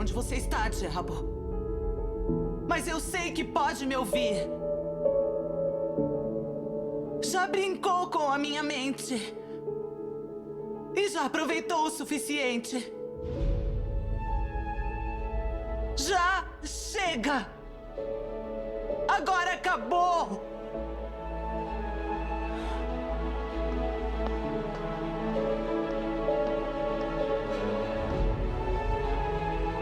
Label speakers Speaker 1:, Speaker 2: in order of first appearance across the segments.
Speaker 1: onde você está, diabo. Mas eu sei que pode me ouvir. Já brincou com a minha mente. E já aproveitou o suficiente. Já chega! Agora acabou!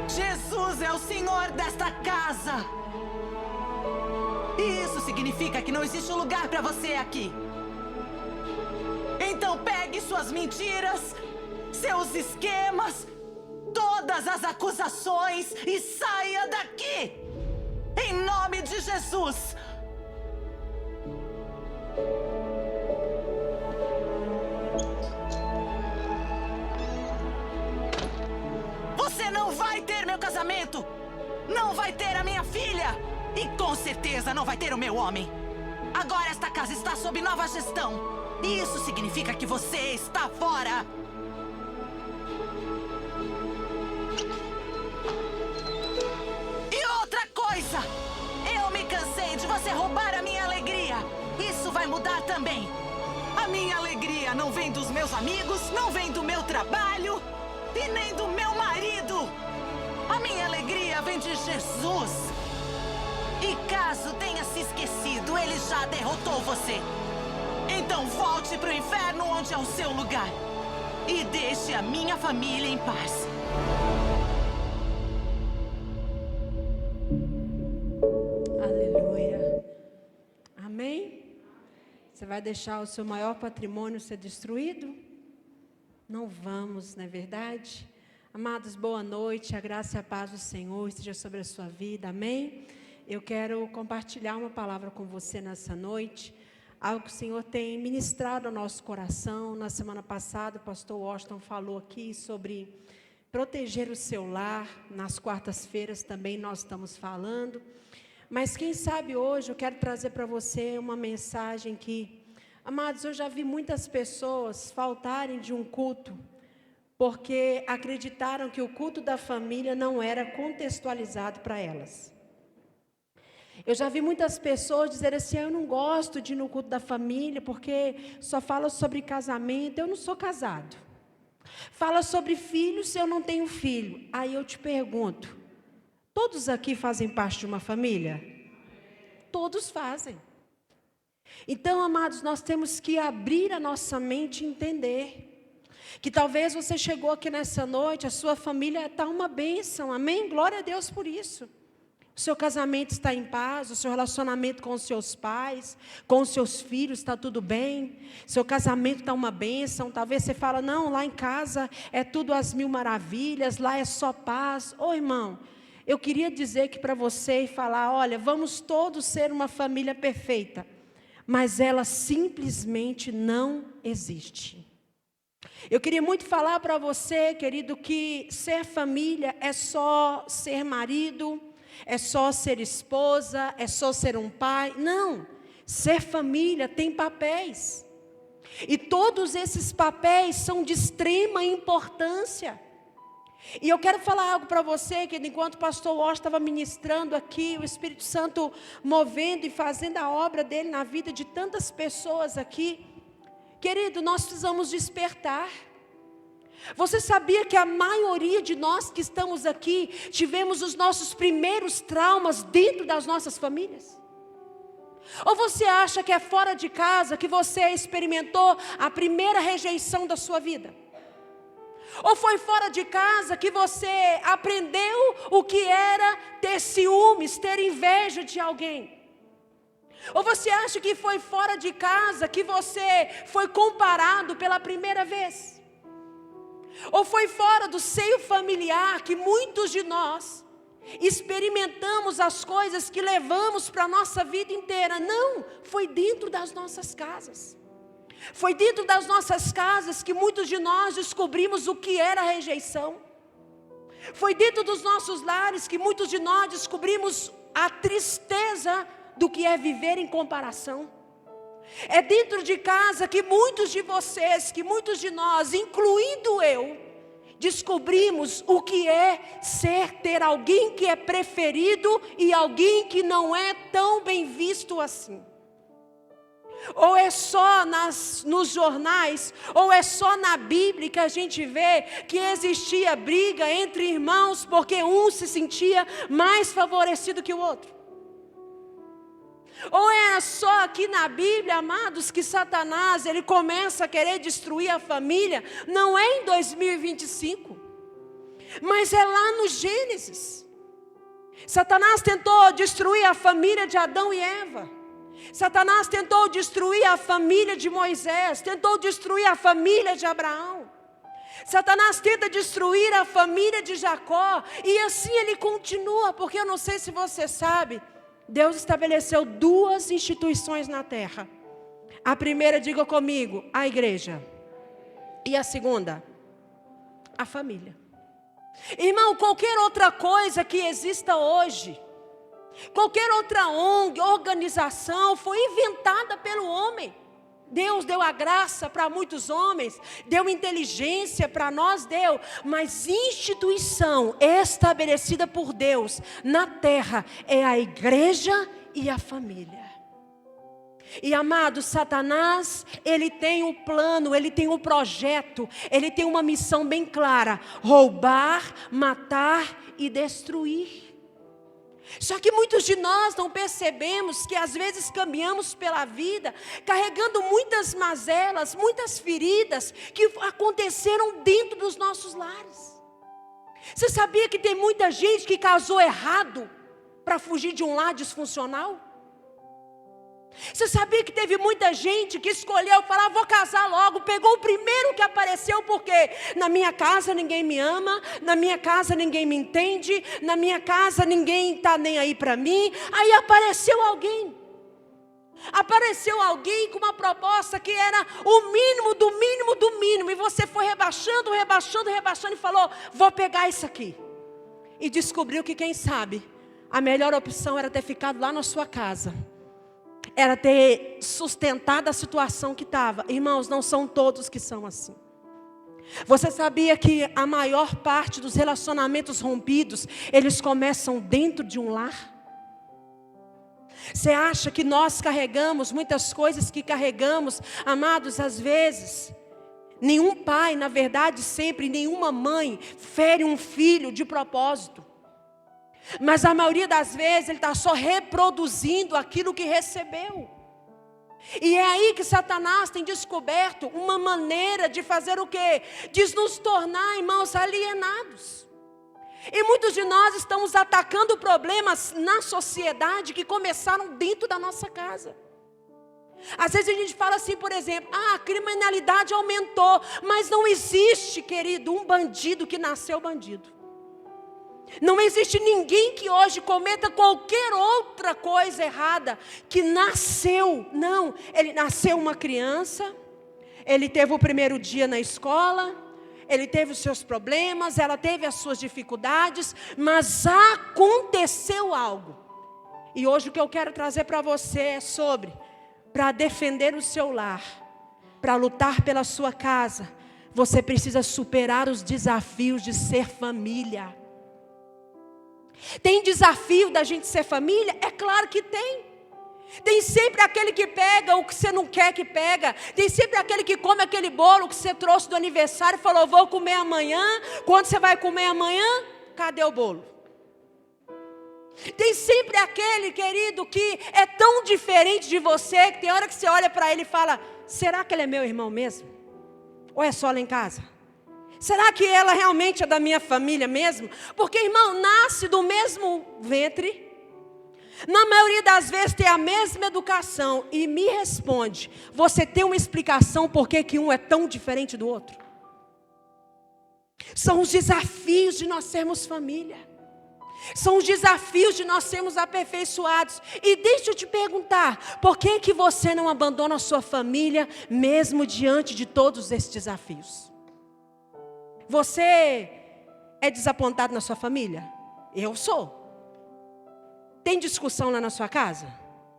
Speaker 1: Jesus é o Senhor desta casa! E isso significa que não existe lugar para você aqui. Então pegue suas mentiras, seus esquemas, todas as acusações e saia daqui! Em nome de Jesus! Você não vai ter meu casamento! Não vai ter a minha filha! E com certeza não vai ter o meu homem! Agora esta casa está sob nova gestão! E isso significa que você está fora! E outra coisa! Eu me cansei de você roubar a minha alegria! Isso vai mudar também! A minha alegria não vem dos meus amigos, não vem do meu trabalho e nem do meu marido! A minha alegria vem de Jesus! E caso tenha se esquecido, ele já derrotou você! Então volte para o inferno, onde é o seu lugar. E deixe a minha família em paz.
Speaker 2: Aleluia. Amém? Você vai deixar o seu maior patrimônio ser destruído? Não vamos, não é verdade? Amados, boa noite. A graça e a paz do Senhor esteja sobre a sua vida. Amém? Eu quero compartilhar uma palavra com você nessa noite. Algo que o Senhor tem ministrado ao nosso coração. Na semana passada, o pastor Washington falou aqui sobre proteger o seu lar. Nas quartas-feiras também nós estamos falando. Mas quem sabe hoje eu quero trazer para você uma mensagem que, amados, eu já vi muitas pessoas faltarem de um culto, porque acreditaram que o culto da família não era contextualizado para elas. Eu já vi muitas pessoas dizerem assim: eu não gosto de ir no culto da família, porque só fala sobre casamento, eu não sou casado. Fala sobre filhos, eu não tenho filho. Aí eu te pergunto, todos aqui fazem parte de uma família? Todos fazem. Então, amados, nós temos que abrir a nossa mente e entender que talvez você chegou aqui nessa noite, a sua família está uma bênção, amém? Glória a Deus por isso. O seu casamento está em paz, o seu relacionamento com os seus pais, com os seus filhos está tudo bem, seu casamento está uma bênção. Talvez você fala, não, lá em casa é tudo às mil maravilhas, lá é só paz. Ô irmão, eu queria dizer que para você e falar, olha, vamos todos ser uma família perfeita, mas ela simplesmente não existe. Eu queria muito falar para você, querido, que ser família é só ser marido, é só ser esposa, é só ser um pai. Não, ser família tem papéis. E todos esses papéis são de extrema importância. E eu quero falar algo para você, que enquanto o pastor Walsh estava ministrando aqui, o Espírito Santo movendo e fazendo a obra dele na vida de tantas pessoas aqui. Querido, nós precisamos despertar. Você sabia que a maioria de nós que estamos aqui tivemos os nossos primeiros traumas dentro das nossas famílias? Ou você acha que é fora de casa que você experimentou a primeira rejeição da sua vida? Ou foi fora de casa que você aprendeu o que era ter ciúmes, ter inveja de alguém? Ou você acha que foi fora de casa que você foi comparado pela primeira vez? Ou foi fora do seio familiar que muitos de nós experimentamos as coisas que levamos para a nossa vida inteira? Não, foi dentro das nossas casas. Foi dentro das nossas casas que muitos de nós descobrimos o que era rejeição. Foi dentro dos nossos lares que muitos de nós descobrimos a tristeza do que é viver em comparação. É dentro de casa que muitos de vocês, que muitos de nós, incluindo eu, descobrimos o que é ter alguém que é preferido e alguém que não é tão bem visto assim. Ou é só nos jornais, ou é só na Bíblia que a gente vê que existia briga entre irmãos porque um se sentia mais favorecido que o outro. Ou é só aqui na Bíblia, amados, que Satanás ele começa a querer destruir a família, não é em 2025, mas é lá no Gênesis. Satanás tentou destruir a família de Adão e Eva. Satanás tentou destruir a família de Moisés, tentou destruir a família de Abraão. Satanás tenta destruir a família de Jacó, e assim ele continua, porque eu não sei se você sabe, Deus estabeleceu 2 instituições na terra. A primeira, diga comigo, a igreja. E a segunda, a família. Irmão, qualquer outra coisa que exista hoje, qualquer outra ONG, organização, foi inventada pelo homem. Deus deu a graça para muitos homens, deu inteligência para nós, deu. Mas instituição estabelecida por Deus na terra é a igreja e a família. E amado, Satanás, ele tem um plano, ele tem um projeto, ele tem uma missão bem clara: roubar, matar e destruir. Só que muitos de nós não percebemos que às vezes caminhamos pela vida carregando muitas mazelas, muitas feridas que aconteceram dentro dos nossos lares. Você sabia que tem muita gente que casou errado para fugir de um lar disfuncional? Você sabia que teve muita gente que escolheu falar, vou casar logo, pegou o primeiro que apareceu, porque na minha casa ninguém me ama, na minha casa ninguém me entende, na minha casa ninguém está nem aí para mim. Aí apareceu alguém com uma proposta que era o mínimo do mínimo do mínimo, e você foi rebaixando e falou, vou pegar isso aqui. E descobriu que, quem sabe, a melhor opção era ter ficado lá na sua casa, era ter sustentado a situação que estava. Irmãos, não são todos que são assim. Você sabia que a maior parte dos relacionamentos rompidos, eles começam dentro de um lar? Você acha que nós carregamos muitas coisas que carregamos, amados, às vezes? Nenhum pai, na verdade sempre, nenhuma mãe fere um filho de propósito. Mas a maioria das vezes ele está só reproduzindo aquilo que recebeu. E é aí que Satanás tem descoberto uma maneira de fazer o quê? De nos tornar, irmãos, alienados. E muitos de nós estamos atacando problemas na sociedade que começaram dentro da nossa casa. Às vezes a gente fala assim, por exemplo, a criminalidade aumentou, mas não existe, querido, um bandido que nasceu bandido. Não existe ninguém que hoje cometa qualquer outra coisa errada que nasceu. Não, ele nasceu uma criança, ele teve o primeiro dia na escola, ele teve os seus problemas, ela teve as suas dificuldades, mas aconteceu algo. E hoje o que eu quero trazer para você é sobre, para defender o seu lar, para lutar pela sua casa, você precisa superar os desafios de ser família. Tem desafio da gente ser família? É claro que tem. Tem sempre aquele que pega o que você não quer que pega. Tem sempre aquele que come aquele bolo que você trouxe do aniversário e falou, vou comer amanhã. Quando você vai comer amanhã, cadê o bolo? Tem sempre aquele, querido, que é tão diferente de você, que tem hora que você olha para ele e fala, será que ele é meu irmão mesmo? Ou é só lá em casa? Será que ela realmente é da minha família mesmo? Porque, irmão, nasce do mesmo ventre. Na maioria das vezes tem a mesma educação. E me responde, você tem uma explicação por que um é tão diferente do outro? São os desafios de nós sermos família. São os desafios de nós sermos aperfeiçoados. E deixa eu te perguntar, por que você não abandona a sua família mesmo diante de todos esses desafios? Você é desapontado na sua família? Eu sou. Tem discussão lá na sua casa?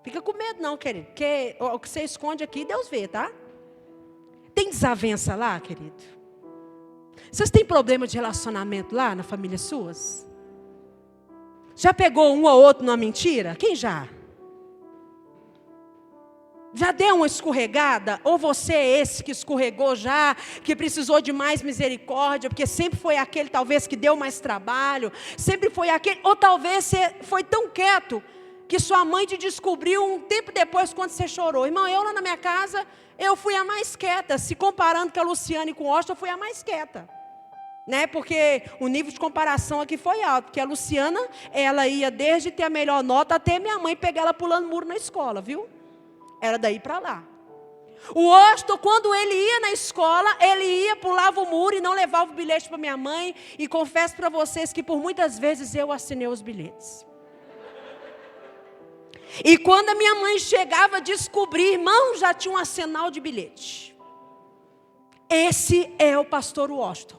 Speaker 2: Fica com medo não, querido, porque o que você esconde aqui, Deus vê, tá? Tem desavença lá, querido? Vocês têm problema de relacionamento lá na família suas? Já pegou um ou outro numa mentira? Quem já? Já deu uma escorregada? Ou você é esse que escorregou já, que precisou de mais misericórdia, porque sempre foi aquele talvez que deu mais trabalho, sempre foi aquele, ou talvez você foi tão quieto, que sua mãe te descobriu um tempo depois quando você chorou. Irmão, eu lá na minha casa, eu fui a mais quieta, se comparando com a Luciana e com o Austin, eu fui a mais quieta. Né? Porque o nível de comparação aqui foi alto, porque a Luciana, ela ia desde ter a melhor nota até minha mãe pegar ela pulando muro na escola, viu? Era daí para lá. O Austin, quando ele ia na escola, ele ia, pulava o muro e não levava o bilhete para minha mãe. E confesso para vocês que por muitas vezes eu assinei os bilhetes. E quando a minha mãe chegava a descobrir, irmão, já tinha um arsenal de bilhete. Esse é o pastor Washington,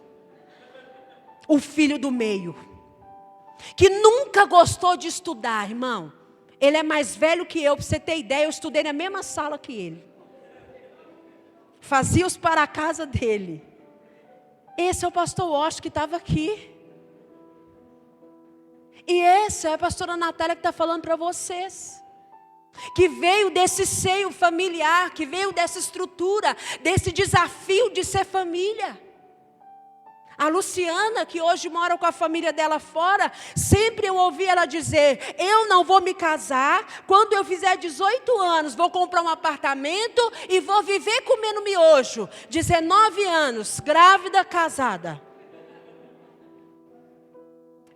Speaker 2: o filho do meio, que nunca gostou de estudar, irmão. Ele é mais velho que eu, para você ter ideia, eu estudei na mesma sala que ele. Fazia os para a casa dele. Esse é o pastor Washington que estava aqui. E essa é a pastora Natália que está falando para vocês. Que veio desse seio familiar, que veio dessa estrutura, desse desafio de ser família. A Luciana, que hoje mora com a família dela fora, sempre eu ouvi ela dizer: eu não vou me casar, quando eu fizer 18 anos, vou comprar um apartamento e vou viver comendo miojo. 19 anos, grávida, casada.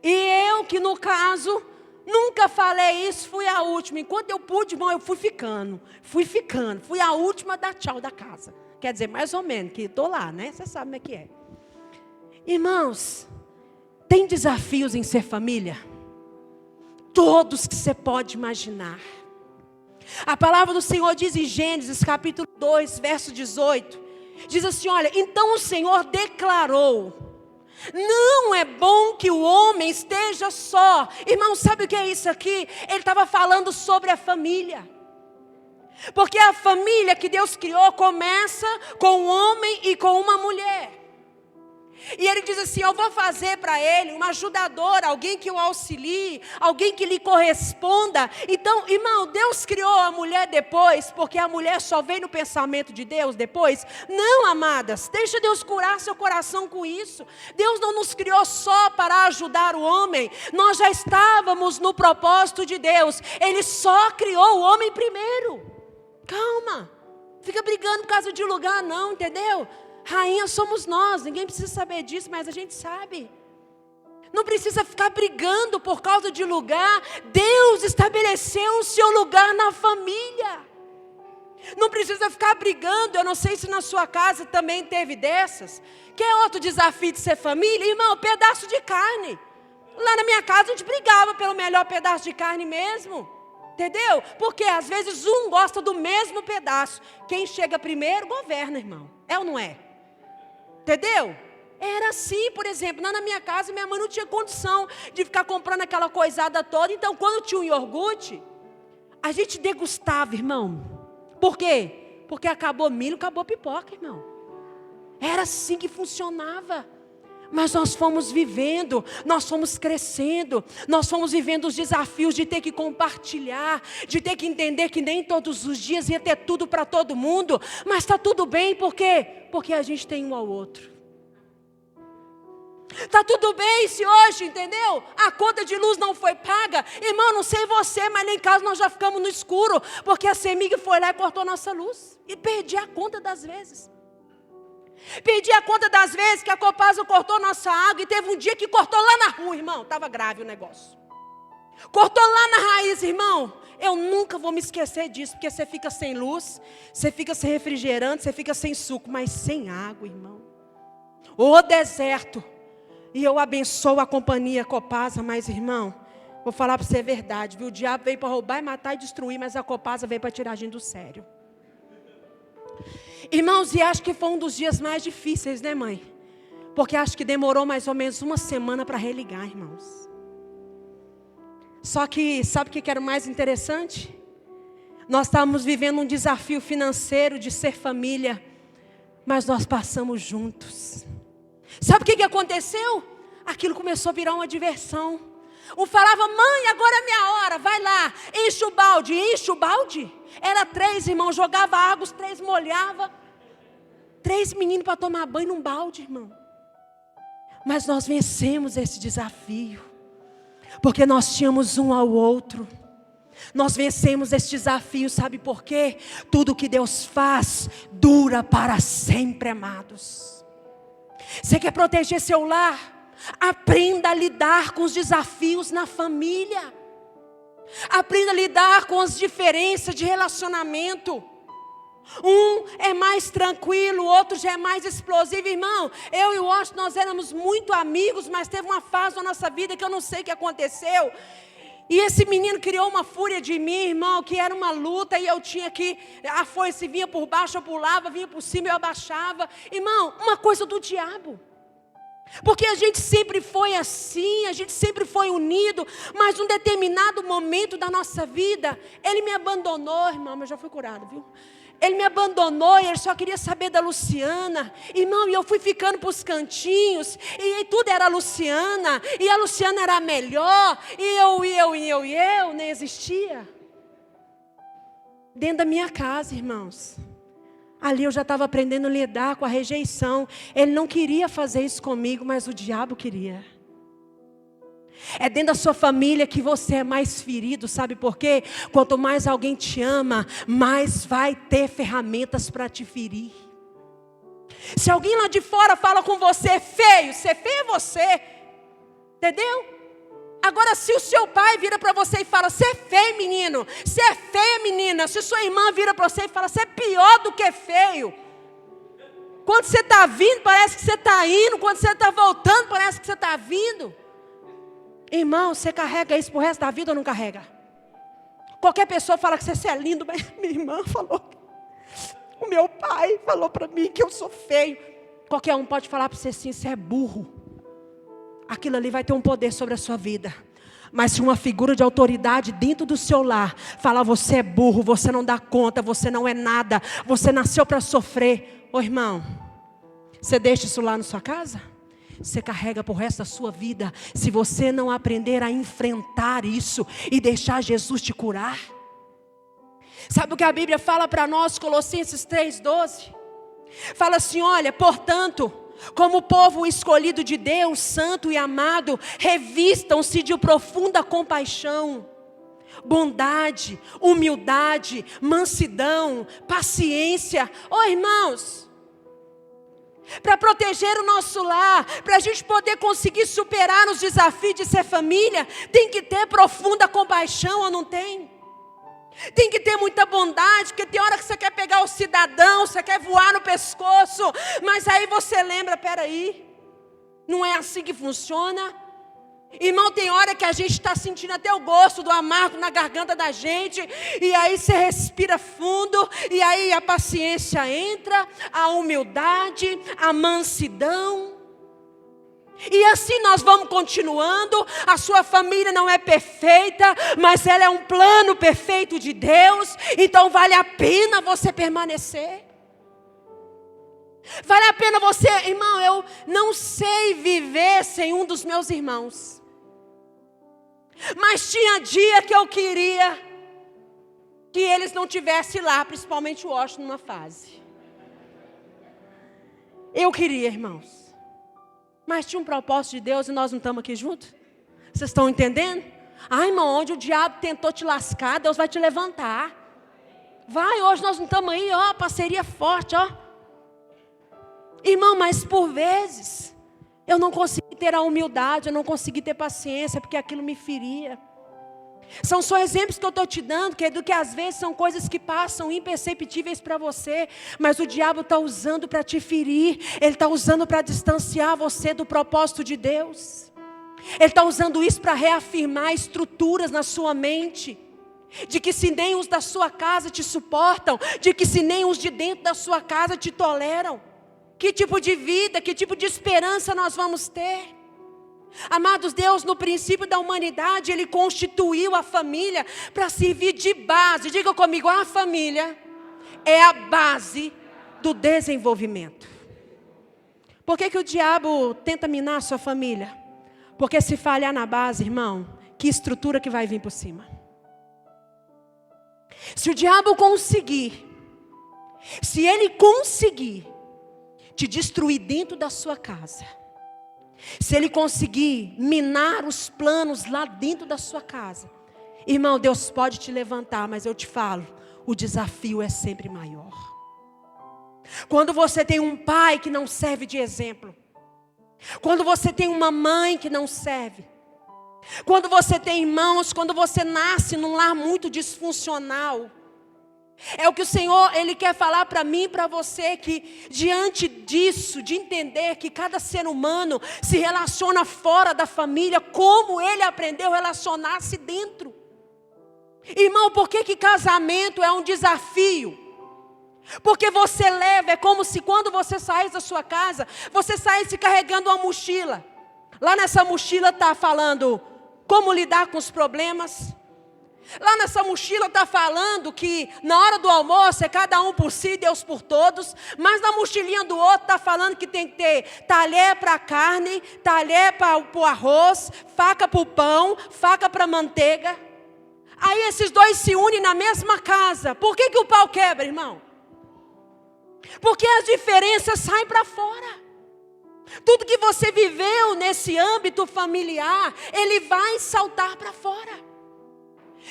Speaker 2: E eu, que no caso, nunca falei isso, fui a última. Enquanto eu pude, irmão, eu fui ficando. Fui a última a dar tchau da casa. Quer dizer, mais ou menos, que estou lá, né? Você sabe como é que é. Irmãos, tem desafios em ser família? Todos que você pode imaginar. A palavra do Senhor diz em Gênesis capítulo 2, verso 18. Diz assim, olha, então o Senhor declarou: não é bom que o homem esteja só. Irmão, sabe o que é isso aqui? Ele estava falando sobre a família. Porque a família que Deus criou começa com um homem e com uma mulher. E ele diz assim, eu vou fazer para ele uma ajudadora, alguém que o auxilie, alguém que lhe corresponda. Então, irmão, Deus criou a mulher depois, porque a mulher só vem no pensamento de Deus depois? Não, amadas, deixa Deus curar seu coração com isso. Deus não nos criou só para ajudar o homem, nós já estávamos no propósito de Deus. Ele só criou o homem primeiro. Calma, fica brigando por causa de lugar não, entendeu? Rainha somos nós, ninguém precisa saber disso, mas a gente sabe. Não precisa ficar brigando por causa de lugar. Deus estabeleceu o seu lugar na família. Não precisa ficar brigando. Eu não sei se na sua casa também teve dessas. Quer outro desafio de ser família? Irmão, pedaço de carne. Lá na minha casa a gente brigava pelo melhor pedaço de carne mesmo. Entendeu? Porque às vezes um gosta do mesmo pedaço. Quem chega primeiro governa, irmão. É ou não é? Entendeu? Era assim, por exemplo, lá na minha casa, minha mãe não tinha condição de ficar comprando aquela coisada toda. Então, quando tinha um iogurte, a gente degustava, irmão. Por quê? Porque acabou milho, acabou pipoca, irmão. Era assim que funcionava. Mas nós fomos vivendo, nós fomos crescendo, nós fomos vivendo os desafios de ter que compartilhar, de ter que entender que nem todos os dias ia ter tudo para todo mundo, mas está tudo bem, por quê? Porque a gente tem um ao outro. Está tudo bem se hoje, entendeu? A conta de luz não foi paga. Irmão, não sei você, mas lá em casa nós já ficamos no escuro, porque a CEMIG foi lá e cortou nossa luz. E perdi a conta das vezes. Perdi a conta das vezes que a Copasa cortou nossa água e teve um dia que cortou lá na rua, irmão. Estava grave o negócio. Cortou lá na raiz, irmão. Eu nunca vou me esquecer disso, porque você fica sem luz, você fica sem refrigerante, você fica sem suco, mas sem água, irmão. O deserto. E eu abençoo a companhia Copasa, mas, irmão, vou falar para você a verdade, viu? O diabo veio para roubar e matar e destruir, mas a Copasa veio para tirar a gente do sério. Irmãos, e acho que foi um dos dias mais difíceis, né, mãe? Porque acho que demorou mais ou menos uma semana para religar, irmãos. Só que, sabe o que era o mais interessante? Nós estávamos vivendo um desafio financeiro de ser família, mas nós passamos juntos. Sabe o que aconteceu? Aquilo começou a virar uma diversão. Um falava: mãe, agora é minha hora, vai lá, enche o balde. Enche o balde? Era 3 irmãos, jogava água, os 3 molhava. 3 meninos para tomar banho num balde, irmão. Mas nós vencemos esse desafio, porque nós tínhamos um ao outro. Nós vencemos esse desafio, sabe por quê? Tudo que Deus faz dura para sempre, amados. Você quer proteger seu lar? Aprenda a lidar com os desafios na família. Aprenda a lidar com as diferenças de relacionamento. Um é mais tranquilo, o outro já é mais explosivo. Irmão, eu e o Washington, nós éramos muito amigos, mas teve uma fase da nossa vida que eu não sei o que aconteceu. E esse menino criou uma fúria de mim, irmão, que era uma luta, e eu tinha que, a foice vinha por baixo, eu pulava, vinha por cima, eu abaixava. Irmão, uma coisa do diabo. Porque a gente sempre foi assim, a gente sempre foi unido, mas num determinado momento da nossa vida, ele me abandonou, irmão, mas eu já fui curado, viu? Ele me abandonou e ele só queria saber da Luciana. Irmão, e eu fui ficando para os cantinhos. E tudo era a Luciana. E a Luciana era a melhor. E eu nem existia. Dentro da minha casa, irmãos. Ali eu já estava aprendendo a lidar com a rejeição. Ele não queria fazer isso comigo, mas o diabo queria. É dentro da sua família que você é mais ferido, sabe por quê? Quanto mais alguém te ama, mais vai ter ferramentas para te ferir. Se alguém lá de fora fala com você feio, ser feio é você, entendeu? Agora se o seu pai vira para você e fala: você é feio, menino, você é feia, menina. Se sua irmã vira para você e fala: você é pior do que feio. Quando você está vindo, parece que você está indo. Quando você está voltando, parece que você está vindo. Irmão, você carrega isso pro resto da vida ou não carrega? Qualquer pessoa fala que você é lindo, mas minha irmã falou, o meu pai falou para mim que eu sou feio. Qualquer um pode falar para você assim: você é burro. Aquilo ali vai ter um poder sobre a sua vida. Mas se uma figura de autoridade dentro do seu lar falar: você é burro, você não dá conta, você não é nada, você nasceu para sofrer. Ô irmão, você deixa isso lá na sua casa? Você carrega por resto da sua vida, se você não aprender a enfrentar isso e deixar Jesus te curar. Sabe o que a Bíblia fala para nós, Colossenses 3:12? Fala assim: olha, portanto, como povo escolhido de Deus, santo e amado, revistam-se de profunda compaixão, bondade, humildade, mansidão, paciência. Irmãos, para proteger o nosso lar, para a gente poder conseguir superar os desafios de ser família, tem que ter profunda compaixão ou não tem? Tem que ter muita bondade, porque tem hora que você quer pegar o cidadão, você quer voar no pescoço, mas aí você lembra: peraí, não é assim que funciona. Irmão, tem hora que a gente está sentindo até o gosto do amargo na garganta da gente, e aí você respira fundo, e aí a paciência entra, a humildade, a mansidão. E assim nós vamos continuando. A sua família não é perfeita, mas ela é um plano perfeito de Deus. Então vale a pena você permanecer. Vale a pena você, irmão, eu não sei viver sem um dos meus irmãos. Mas tinha dia que eu queria que eles não tivessem lá, principalmente o Washington numa fase. Eu queria, irmãos. Mas tinha um propósito de Deus e nós não estamos aqui juntos? Vocês estão entendendo? Irmão, onde o diabo tentou te lascar, Deus vai te levantar. Vai, hoje nós não estamos aí, parceria forte, Irmão, mas por vezes eu não consegui ter a humildade, eu não consegui ter paciência, porque aquilo me feria. São só exemplos que eu estou te dando, do que às vezes são coisas que passam imperceptíveis para você, mas o diabo está usando para te ferir, ele está usando para distanciar você do propósito de Deus. Ele está usando isso para reafirmar estruturas na sua mente, de que se nem os da sua casa te suportam, de que se nem os de dentro da sua casa te toleram. Que tipo de vida, que tipo de esperança nós vamos ter? Amados, Deus no princípio da humanidade, Ele constituiu a família para servir de base. Diga comigo, a família é a base do desenvolvimento. Por que o diabo tenta minar a sua família? Porque se falhar na base, irmão, que estrutura que vai vir por cima? Se o diabo conseguir, se ele conseguir te destruir dentro da sua casa, se ele conseguir minar os planos lá dentro da sua casa, irmão, Deus pode te levantar, mas eu te falo, o desafio é sempre maior. Quando você tem um pai que não serve de exemplo, quando você tem uma mãe que não serve, quando você tem irmãos, quando você nasce num lar muito disfuncional, é o que o Senhor, Ele quer falar para mim e para você, que diante disso, de entender que cada ser humano se relaciona fora da família, como ele aprendeu a relacionar-se dentro. Irmão, por que casamento é um desafio? Porque você leva, é como se quando você saísse da sua casa, você saísse carregando uma mochila. Lá nessa mochila está falando como lidar com os problemas. Lá nessa mochila está falando que na hora do almoço é cada um por si, Deus por todos. Mas na mochilinha do outro está falando que tem que ter talher para carne, talher para o arroz, faca para o pão, faca para a manteiga. Aí esses dois se unem na mesma casa. Por que o pau quebra, irmão? Porque as diferenças saem para fora. Tudo que você viveu nesse âmbito familiar, ele vai saltar para fora.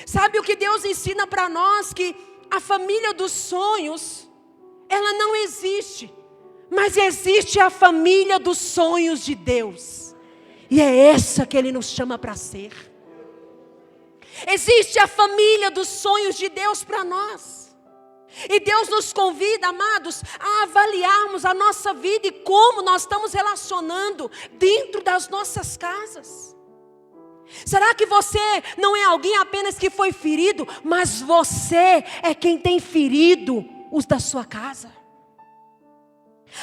Speaker 2: Sabe o que Deus ensina para nós? Que a família dos sonhos, ela não existe. Mas existe a família dos sonhos de Deus. E é essa que Ele nos chama para ser. Existe a família dos sonhos de Deus para nós. E Deus nos convida, amados, a avaliarmos a nossa vida e como nós estamos relacionando dentro das nossas casas. Será que você não é alguém apenas que foi ferido, mas você é quem tem ferido os da sua casa?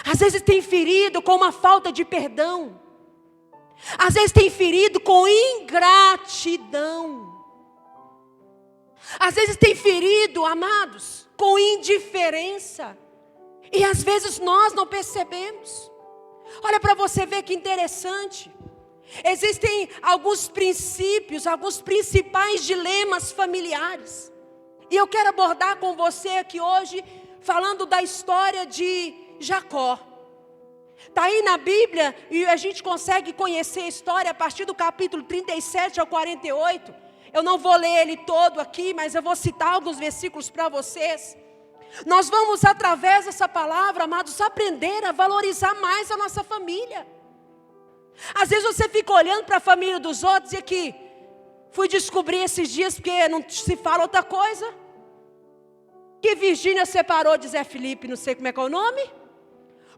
Speaker 2: Às vezes tem ferido com uma falta de perdão. Às vezes tem ferido com ingratidão. Às vezes tem ferido, amados, com indiferença. E às vezes nós não percebemos. Olha para você ver que interessante. Existem alguns princípios, alguns principais dilemas familiares. E eu quero abordar com você aqui hoje, falando da história de Jacó. Está aí na Bíblia e a gente consegue conhecer a história a partir do capítulo 37 ao 48. Eu não vou ler ele todo aqui, mas eu vou citar alguns versículos para vocês. Nós vamos, através dessa palavra, amados, aprender a valorizar mais a nossa família. Às vezes você fica olhando para a família dos outros e aqui, fui descobrir esses dias, porque não se fala outra coisa, que Virgínia separou de Zé Felipe, não sei como é que é o nome,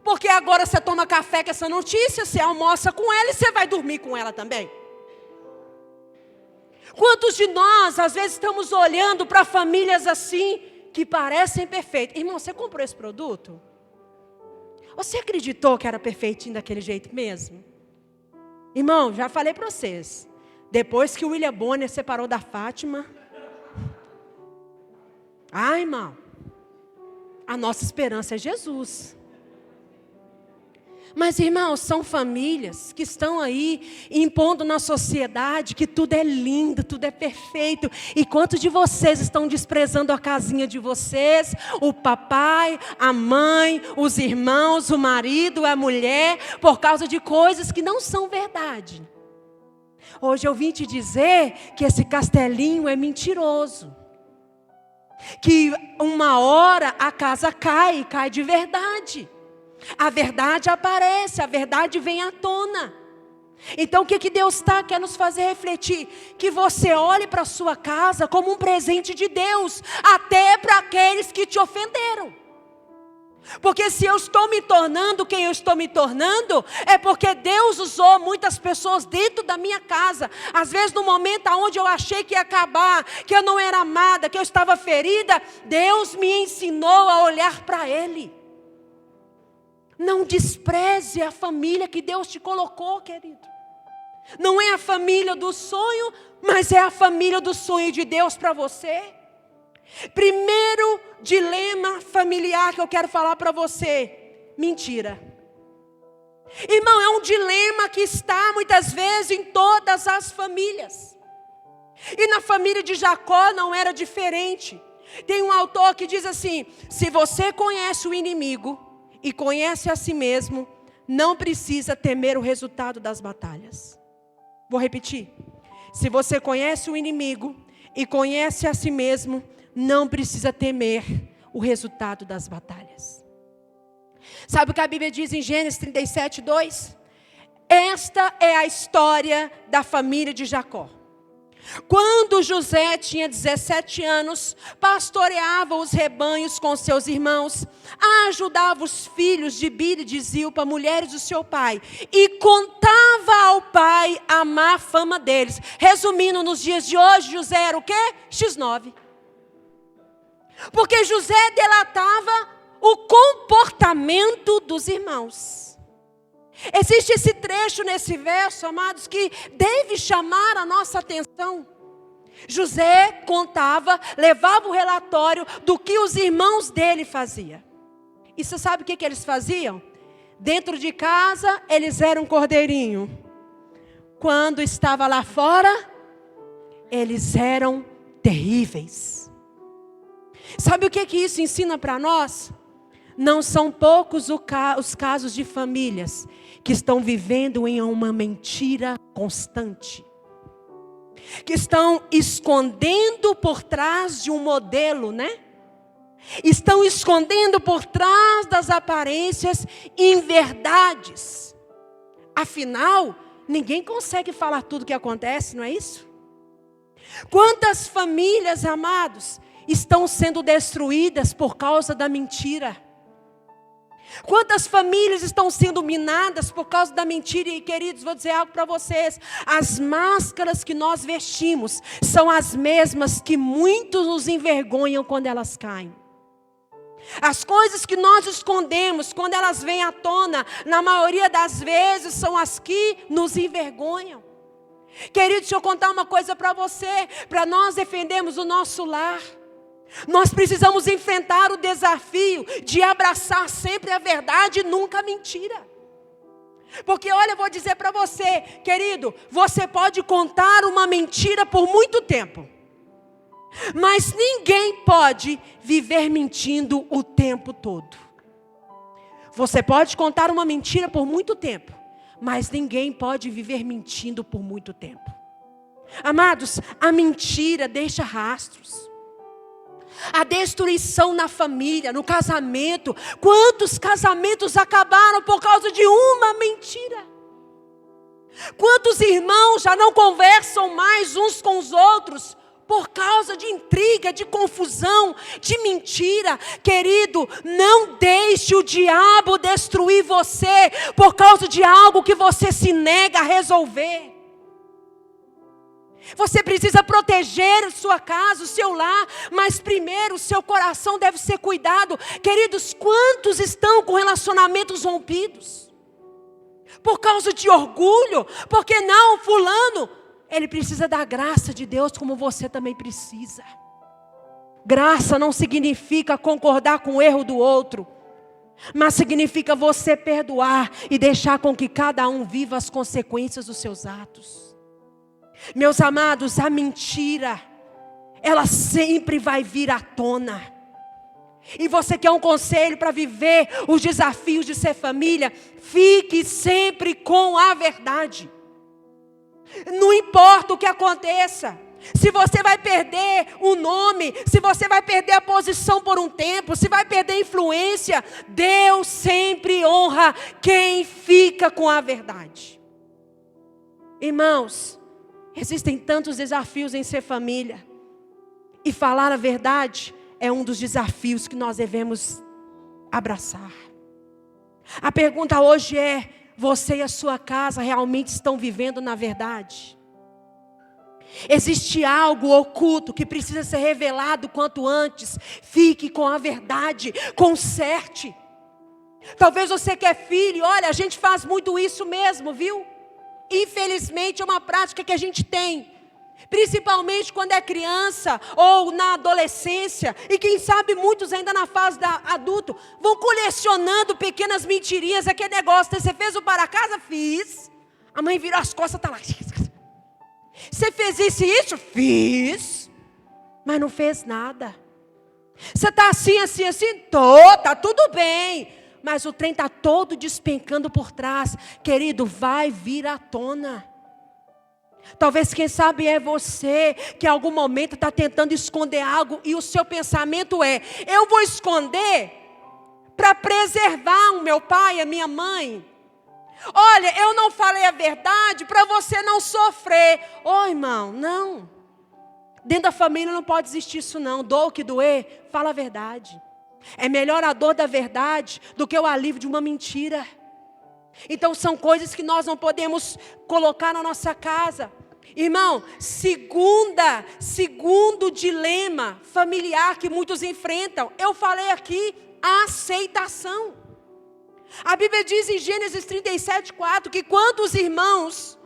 Speaker 2: porque agora você toma café com essa notícia, você almoça com ela e você vai dormir com ela também. Quantos de nós, às vezes, estamos olhando para famílias assim, que parecem perfeitas? Irmão, você comprou esse produto? Você acreditou que era perfeitinho daquele jeito mesmo? Irmão, já falei para vocês. Depois que o William Bonner separou da Fátima. Irmão. A nossa esperança é Jesus. Mas, irmãos, são famílias que estão aí impondo na sociedade que tudo é lindo, tudo é perfeito. E quantos de vocês estão desprezando a casinha de vocês, o papai, a mãe, os irmãos, o marido, a mulher, por causa de coisas que não são verdade? Hoje eu vim te dizer que esse castelinho é mentiroso. Que uma hora a casa cai de verdade. A verdade aparece, a verdade vem à tona. Então o que Deus quer nos fazer refletir? Que você olhe para a sua casa como um presente de Deus, até para aqueles que te ofenderam. Porque se eu estou me tornando quem eu estou me tornando, é porque Deus usou muitas pessoas dentro da minha casa. Às vezes no momento onde eu achei que ia acabar, que eu não era amada, que eu estava ferida, Deus me ensinou a olhar para Ele. Não despreze a família que Deus te colocou, querido. Não é a família do sonho, mas é a família do sonho de Deus para você. Primeiro dilema familiar que eu quero falar para você: mentira. Irmão, é um dilema que está muitas vezes em todas as famílias. E na família de Jacó não era diferente. Tem um autor que diz assim: se você conhece o inimigo e conhece a si mesmo, não precisa temer o resultado das batalhas. Vou repetir. Se você conhece o inimigo e conhece a si mesmo, não precisa temer o resultado das batalhas. Sabe o que a Bíblia diz em Gênesis 37:2? Esta é a história da família de Jacó. Quando José tinha 17 anos, pastoreava os rebanhos com seus irmãos, ajudava os filhos de Bila e de Zilpa, mulheres do seu pai, e contava ao pai a má fama deles. Resumindo, nos dias de hoje, José era o quê? X9. Porque José delatava o comportamento dos irmãos. Existe esse trecho nesse verso, amados, que deve chamar a nossa atenção. José contava, levava o relatório do que os irmãos dele faziam. E você sabe o que eles faziam? Dentro de casa, eles eram cordeirinho. Quando estava lá fora, eles eram terríveis. Sabe o que isso ensina para nós? Não são poucos os casos de famílias que estão vivendo em uma mentira constante, que estão escondendo por trás de um modelo, Estão escondendo por trás das aparências inverdades. Afinal, ninguém consegue falar tudo o que acontece, não é isso? Quantas famílias, amados, estão sendo destruídas por causa da mentira? Quantas famílias estão sendo minadas por causa da mentira? E queridos, vou dizer algo para vocês: as máscaras que nós vestimos são as mesmas que muitos nos envergonham quando elas caem. As coisas que nós escondemos, quando elas vêm à tona, na maioria das vezes são as que nos envergonham. Queridos, deixa eu contar uma coisa para você. Para nós defendermos o nosso lar, nós precisamos enfrentar o desafio de abraçar sempre a verdade e nunca a mentira. Porque olha, eu vou dizer para você, querido, você pode contar uma mentira por muito tempo, mas ninguém pode viver mentindo o tempo todo. Você pode contar uma mentira por muito tempo, mas ninguém pode viver mentindo por muito tempo. Amados, a mentira deixa rastros. A destruição na família, no casamento. Quantos casamentos acabaram por causa de uma mentira? Quantos irmãos já não conversam mais uns com os outros por causa de intriga, de confusão, de mentira? Querido, não deixe o diabo destruir você por causa de algo que você se nega a resolver. Você precisa proteger a sua casa, o seu lar, mas primeiro o seu coração deve ser cuidado. Queridos, quantos estão com relacionamentos rompidos? Por causa de orgulho, porque não, fulano, ele precisa da graça de Deus como você também precisa. Graça não significa concordar com o erro do outro, mas significa você perdoar e deixar com que cada um viva as consequências dos seus atos. Meus amados, a mentira, ela sempre vai vir à tona. E você quer um conselho para viver os desafios de ser família? Fique sempre com a verdade. Não importa o que aconteça. Se você vai perder o nome, se você vai perder a posição por um tempo, se vai perder a influência, Deus sempre honra quem fica com a verdade. Irmãos, existem tantos desafios em ser família. E falar a verdade é um dos desafios que nós devemos abraçar. A pergunta hoje é: você e a sua casa realmente estão vivendo na verdade? Existe algo oculto que precisa ser revelado quanto antes? Fique com a verdade, conserte. Talvez você que é filho, olha, a gente faz muito isso mesmo, viu? Infelizmente é uma prática que a gente tem. Principalmente quando é criança ou na adolescência. E quem sabe muitos ainda na fase da adulto. Vão colecionando pequenas mentirinhas. Aquele negócio, você fez o para casa? Fiz. A mãe virou as costas, está lá. Você fez isso e isso? Fiz. Mas não fez nada. Você está assim, tá tudo bem. Mas o trem está todo despencando por trás. Querido, vai vir à tona. Talvez, quem sabe, é você que em algum momento está tentando esconder algo. E o seu pensamento é: eu vou esconder para preservar o meu pai, a minha mãe. Olha, eu não falei a verdade para você não sofrer. Irmão, não. Dentro da família não pode existir isso não. Doa o que doer, fala a verdade. É melhor a dor da verdade do que o alívio de uma mentira. Então são coisas que nós não podemos colocar na nossa casa. Irmão, segundo dilema familiar que muitos enfrentam. Eu falei aqui, a aceitação. A Bíblia diz em Gênesis 37:4 que quando os irmãos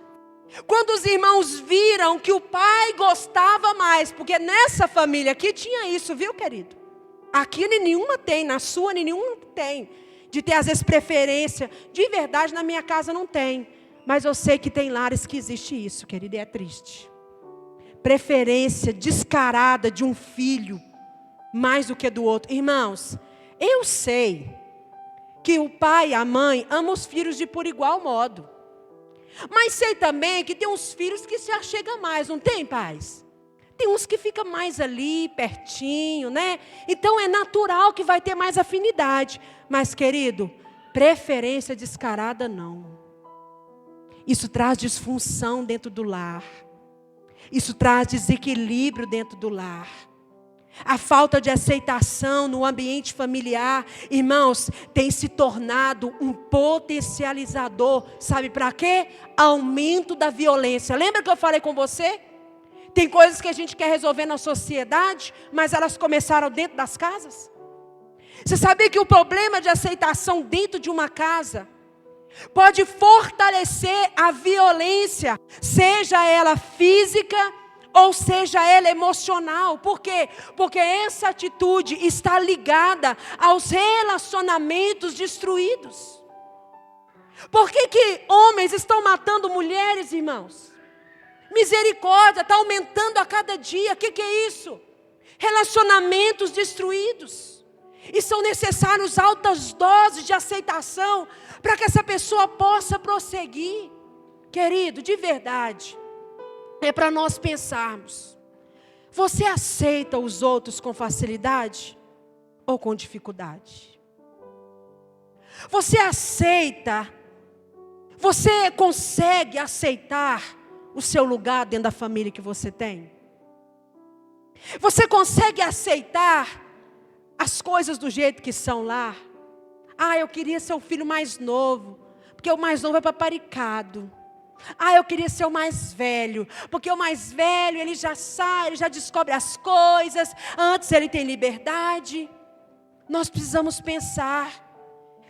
Speaker 2: viram que o pai gostava mais, porque nessa família aqui tinha isso, viu, querido? Aqui nenhuma tem, na sua nenhuma tem, de ter às vezes preferência. De verdade, na minha casa não tem, mas eu sei que tem lares que existe isso, querido, e é triste. Preferência descarada de um filho, mais do que do outro. Irmãos, eu sei que o pai e a mãe amam os filhos de por igual modo. Mas sei também que tem uns filhos que se achegam mais, não tem, pais? Tem uns que ficam mais ali, pertinho, né? Então é natural que vai ter mais afinidade. Mas, querido, preferência descarada não. Isso traz disfunção dentro do lar. Isso traz desequilíbrio dentro do lar. A falta de aceitação no ambiente familiar, irmãos, tem se tornado um potencializador. Sabe para quê? Aumento da violência. Lembra que eu falei com você? Tem coisas que a gente quer resolver na sociedade, mas elas começaram dentro das casas. Você sabia que o problema de aceitação dentro de uma casa pode fortalecer a violência, seja ela física ou seja ela emocional? Por quê? Porque essa atitude está ligada aos relacionamentos destruídos. Por que homens estão matando mulheres, irmãos? Misericórdia, está aumentando a cada dia. O que é isso? Relacionamentos destruídos. E são necessárias altas doses de aceitação para que essa pessoa possa prosseguir. Querido, de verdade, é para nós pensarmos. Você aceita os outros com facilidade ou com dificuldade? Você aceita, você consegue aceitar o seu lugar dentro da família que você tem? Você consegue aceitar as coisas do jeito que são lá? Eu queria ser o filho mais novo, porque o mais novo é paparicado. Eu queria ser o mais velho, porque o mais velho, ele já sai, ele já descobre as coisas, antes ele tem liberdade. Nós precisamos pensar.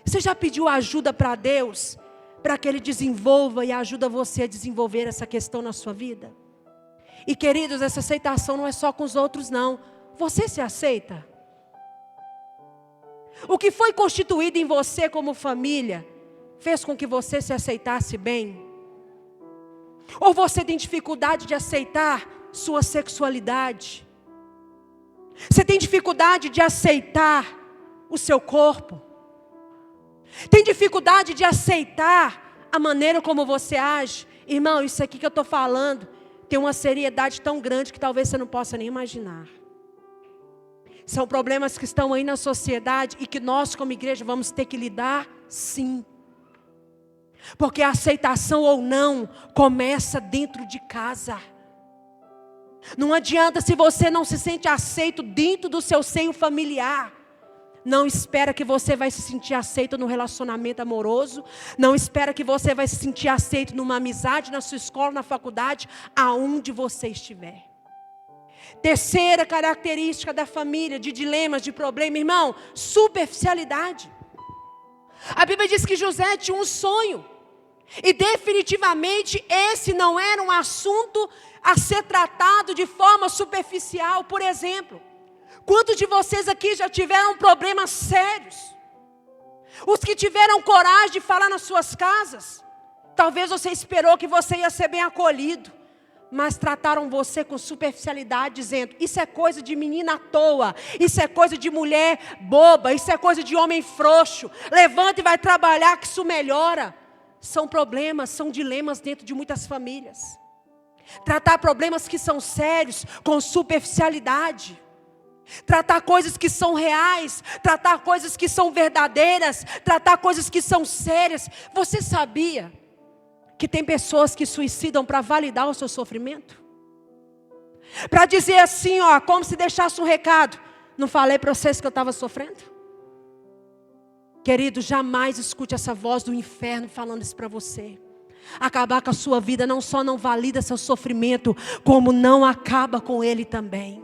Speaker 2: Você já pediu ajuda para Deus, para que Ele desenvolva e ajuda você a desenvolver essa questão na sua vida? E queridos, essa aceitação não é só com os outros não. Você se aceita? O que foi constituído em você como família, fez com que você se aceitasse bem? Ou você tem dificuldade de aceitar sua sexualidade? Você tem dificuldade de aceitar o seu corpo? Tem dificuldade de aceitar a maneira como você age? Irmão, isso aqui que eu estou falando tem uma seriedade tão grande que talvez você não possa nem imaginar. São problemas que estão aí na sociedade e que nós como igreja vamos ter que lidar, sim. Porque a aceitação ou não começa dentro de casa. Não adianta, se você não se sente aceito dentro do seu seio familiar, não espera que você vai se sentir aceito no relacionamento amoroso. Não espera que você vai se sentir aceito numa amizade, na sua escola, na faculdade, aonde você estiver. Terceira característica da família, de dilemas, de problema, irmão, superficialidade. A Bíblia diz que José tinha um sonho. E definitivamente esse não era um assunto a ser tratado de forma superficial. Por exemplo, quantos de vocês aqui já tiveram problemas sérios? Os que tiveram coragem de falar nas suas casas, talvez você esperou que você ia ser bem acolhido, mas trataram você com superficialidade, dizendo: isso é coisa de menina à toa, isso é coisa de mulher boba, isso é coisa de homem frouxo, levanta e vai trabalhar que isso melhora. São problemas, são dilemas dentro de muitas famílias. Tratar problemas que são sérios com superficialidade. Tratar coisas que são reais, tratar coisas que são verdadeiras, tratar coisas que são sérias. Você sabia que tem pessoas que suicidam para validar o seu sofrimento? Para dizer assim, ó, como se deixasse um recado: não falei para vocês que eu estava sofrendo? Querido, jamais escute essa voz do inferno falando isso para você. Acabar com a sua vida não só não valida seu sofrimento, como não acaba com ele também.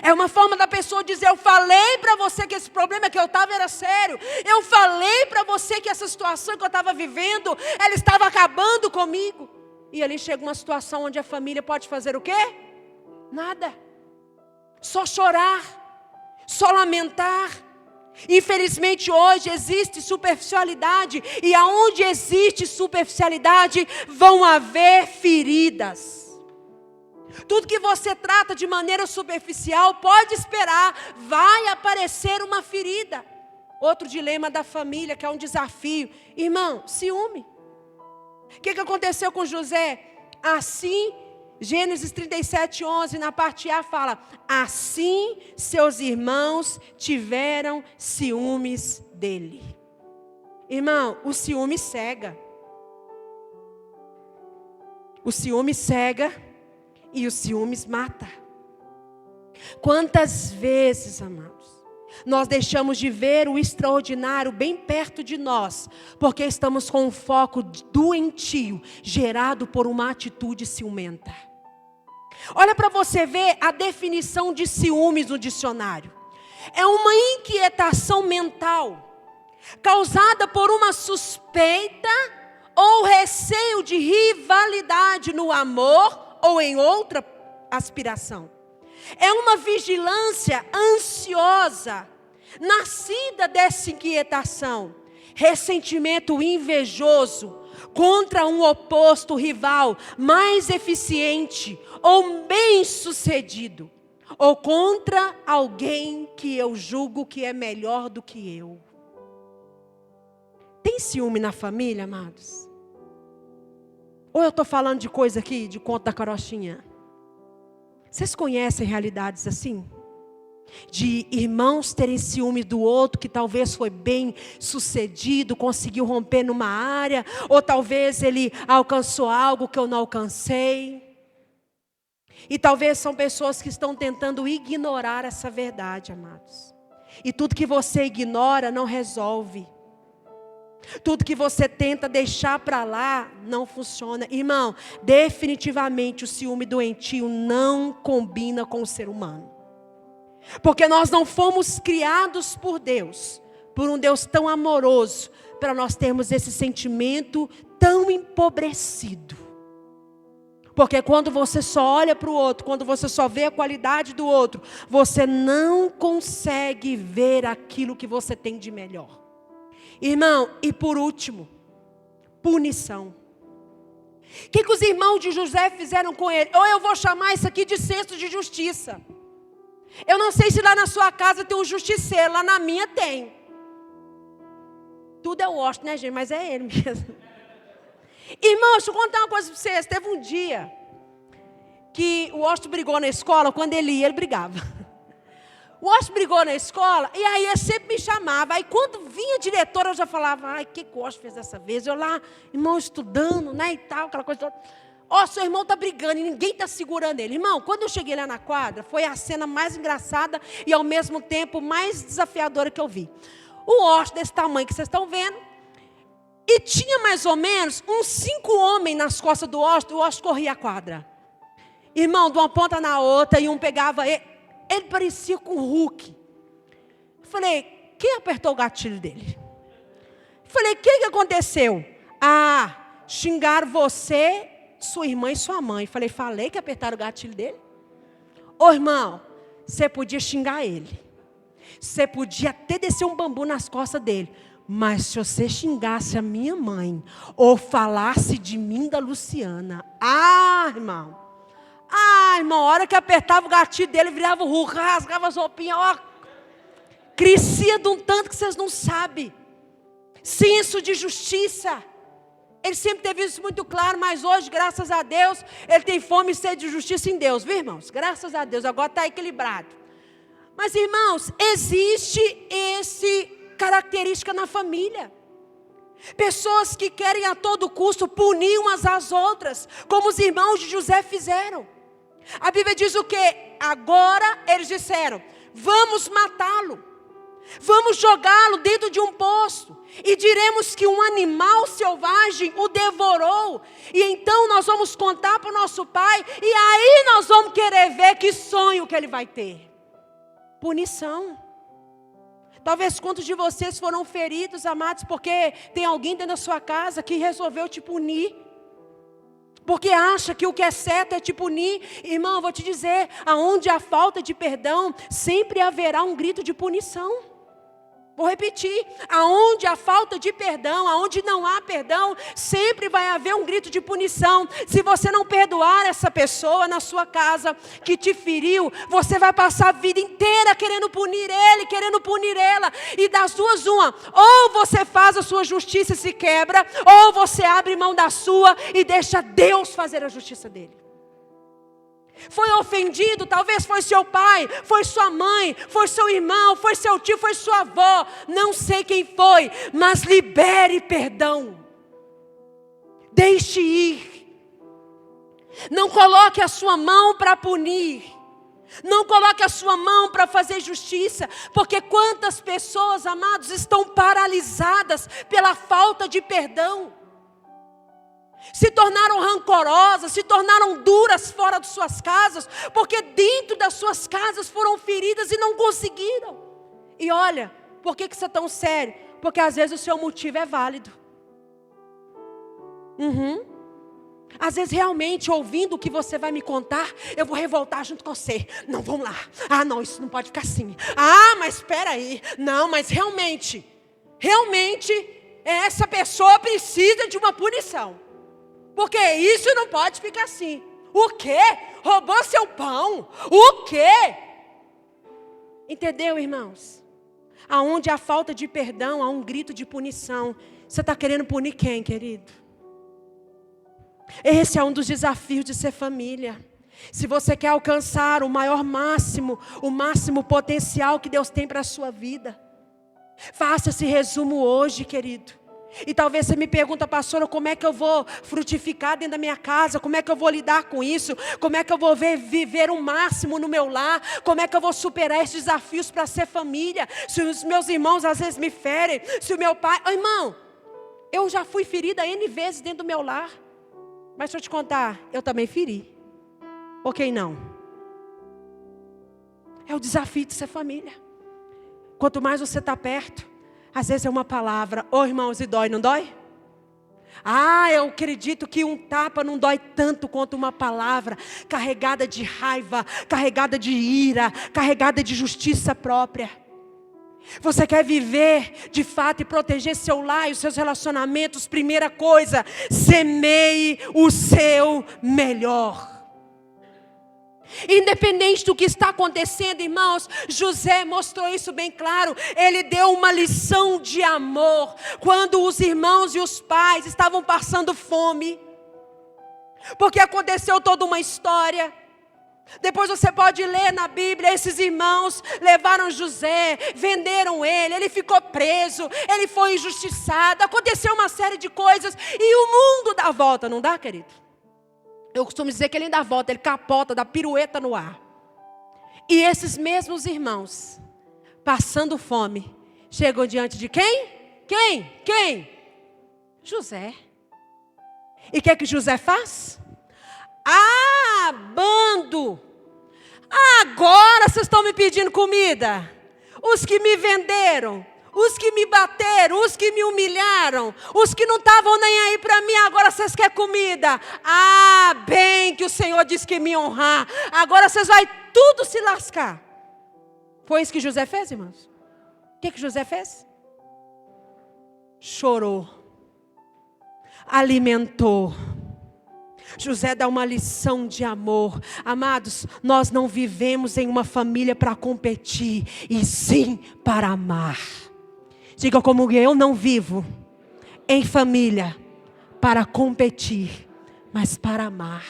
Speaker 2: É uma forma da pessoa dizer: eu falei para você que esse problema que eu estava era sério. Eu falei para você que essa situação que eu estava vivendo, ela estava acabando comigo. E ali chega uma situação onde a família pode fazer o quê? Nada. Só chorar, só lamentar. Infelizmente hoje existe superficialidade, e aonde existe superficialidade vão haver feridas. Tudo que você trata de maneira superficial, pode esperar, vai aparecer uma ferida. Outro dilema da família, que é um desafio, irmão, ciúme. O que aconteceu com José? Assim, Gênesis 37:11, na parte A fala: assim seus irmãos tiveram ciúmes dele. Irmão, o ciúme cega. O ciúme cega e o ciúmes mata. Quantas vezes, amados, nós deixamos de ver o extraordinário bem perto de nós, porque estamos com um foco doentio, gerado por uma atitude ciumenta. Olha para você ver a definição de ciúmes no dicionário. É uma inquietação mental, causada por uma suspeita ou receio de rivalidade no amor ou em outra aspiração. É uma vigilância ansiosa, nascida dessa inquietação, ressentimento invejoso contra um oposto rival mais eficiente ou bem-sucedido, ou contra alguém que eu julgo que é melhor do que eu. Tem ciúme na família, amados? Ou eu estou falando de coisa aqui, de conto da carochinha? Vocês conhecem realidades assim? De irmãos terem ciúme do outro, que talvez foi bem sucedido, conseguiu romper numa área, ou talvez ele alcançou algo que eu não alcancei. E talvez são pessoas que estão tentando ignorar essa verdade, amados. E tudo que você ignora não resolve. Tudo que você tenta deixar para lá não funciona. Irmão, definitivamente o ciúme doentio não combina com o ser humano. Porque nós não fomos criados por Deus, por um Deus tão amoroso, para nós termos esse sentimento tão empobrecido. Porque quando você só olha para o outro, quando você só vê a qualidade do outro, você não consegue ver aquilo que você tem de melhor. Irmão, e por último, punição. O que os irmãos de José fizeram com ele? Ou eu vou chamar isso aqui de senso de justiça. Eu não sei se lá na sua casa tem um justiceiro, lá na minha tem. Tudo é o Washington, né, gente? Mas é ele mesmo. Irmão, deixa eu contar uma coisa para vocês. Teve um dia que o Washington brigou na escola. Quando ele ia, ele brigava. O Washington brigou na escola, e aí ele sempre me chamava. Aí quando vinha a diretora, eu já falava: ai, o que o Washington fez dessa vez? Eu lá, irmão, estudando, né, e tal, aquela coisa toda. Ó, seu irmão está brigando e ninguém está segurando ele. Irmão, quando eu cheguei lá na quadra, foi a cena mais engraçada e ao mesmo tempo mais desafiadora que eu vi. O Washington desse tamanho que vocês estão vendo, e tinha mais ou menos uns 5 homens nas costas do Washington, e o Washington corria a quadra. Irmão, de uma ponta na outra, e um pegava ele. Ele parecia com o Hulk. Eu falei: quem apertou o gatilho dele? Eu falei: o que aconteceu? xingar você, sua irmã e sua mãe. Falei que apertaram o gatilho dele. Ô irmão, você podia xingar ele. Você podia até descer um bambu nas costas dele. Mas se você xingasse a minha mãe, ou falasse de mim, da Luciana, irmão, a hora que apertava o gatilho dele, virava o ruco, rasgava as roupinhas, crescia de um tanto que vocês não sabem. Senso de justiça. Ele sempre teve isso muito claro, mas hoje, graças a Deus, ele tem fome e sede de justiça em Deus, viu, irmãos? Graças a Deus, agora está equilibrado. Mas, irmãos, existe essa característica na família. Pessoas que querem a todo custo punir umas às outras, como os irmãos de José fizeram. A Bíblia diz o quê? Agora eles disseram: vamos matá-lo, vamos jogá-lo dentro de um poço, e diremos que um animal selvagem o devorou, e então nós vamos contar para o nosso pai, e aí nós vamos querer ver que sonho que ele vai ter. Punição. Talvez quantos de vocês foram feridos, amados, porque tem alguém dentro da sua casa que resolveu te punir, porque acha que o que é certo é te punir. Irmão, eu vou te dizer, aonde há falta de perdão, sempre haverá um grito de punição. Vou repetir, aonde há falta de perdão, aonde não há perdão, sempre vai haver um grito de punição. Se você não perdoar essa pessoa na sua casa que te feriu, você vai passar a vida inteira querendo punir ele, querendo punir ela. E das duas, uma: ou você faz a sua justiça e se quebra, ou você abre mão da sua e deixa Deus fazer a justiça dele. Foi ofendido, talvez foi seu pai, foi sua mãe, foi seu irmão, foi seu tio, foi sua avó, não sei quem foi, mas libere perdão, deixe ir, não coloque a sua mão para punir, não coloque a sua mão para fazer justiça, porque quantas pessoas, amados, estão paralisadas pela falta de perdão. Se tornaram rancorosas, se tornaram duras fora de suas casas, porque dentro das suas casas foram feridas e não conseguiram. E olha, por que isso é tão sério? Porque às vezes o seu motivo é válido. Às vezes realmente, ouvindo o que você vai me contar, eu vou revoltar junto com você. Não, vamos lá. Não, isso não pode ficar assim. Mas espera aí. Não, mas realmente, essa pessoa precisa de uma punição. Porque isso não pode ficar assim. O quê? Roubou seu pão? O quê? Entendeu, irmãos? Aonde há falta de perdão, há um grito de punição. Você está querendo punir quem, querido? Esse é um dos desafios de ser família. Se você quer alcançar o máximo potencial que Deus tem para a sua vida, faça esse resumo hoje, querido. E talvez você me pergunta: pastora, como é que eu vou frutificar dentro da minha casa? Como é que eu vou lidar com isso? Como é que eu vou viver o máximo no meu lar? Como é que eu vou superar esses desafios para ser família? Se os meus irmãos às vezes me ferem, se o meu pai... irmão, eu já fui ferida N vezes dentro do meu lar. Mas deixa eu te contar, eu também feri. Ou quem não? É o desafio de ser família. Quanto mais você está perto, às vezes é uma palavra: irmãos, e dói, não dói? Eu acredito que um tapa não dói tanto quanto uma palavra carregada de raiva, carregada de ira, carregada de justiça própria. Você quer viver de fato e proteger seu lar e os seus relacionamentos? Primeira coisa, semeie o seu melhor. Independente do que está acontecendo, irmãos, José mostrou isso bem claro. Ele deu uma lição de amor quando os irmãos e os pais estavam passando fome, porque aconteceu toda uma história. Depois você pode ler na Bíblia, esses irmãos levaram José, venderam ele ficou preso, ele foi injustiçado, aconteceu uma série de coisas, e o mundo dá a volta, não dá, querido? Eu costumo dizer que ele dá a volta, ele capota, dá pirueta no ar. E esses mesmos irmãos, passando fome, chegam diante de quem? Quem? José. E o que é que José faz? Bando! Agora vocês estão me pedindo comida? Os que me venderam, Os que me bateram, os que me humilharam, os que não estavam nem aí para mim, agora vocês querem comida. Ah, bem que o Senhor disse que me honrar. Agora vocês vão tudo se lascar. Foi isso que José fez, irmãos? O que José fez? Chorou. Alimentou. José dá uma lição de amor. Amados, nós não vivemos em uma família para competir, e sim para amar. Diga comigo, eu não vivo em família para competir, mas para amar.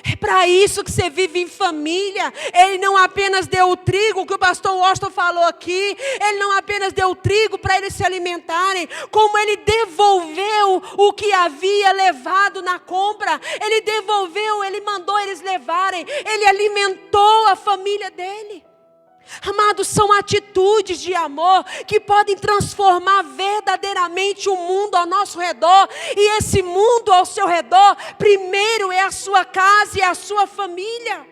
Speaker 2: É para isso que você vive em família. Ele não apenas deu o trigo, que o pastor Washington falou aqui. Ele não apenas deu o trigo para eles se alimentarem, como ele devolveu o que havia levado na compra. Ele devolveu, ele mandou eles levarem. Ele alimentou a família dele. Amados, são atitudes de amor que podem transformar verdadeiramente o mundo ao nosso redor. E esse mundo ao seu redor, primeiro é a sua casa e a sua família.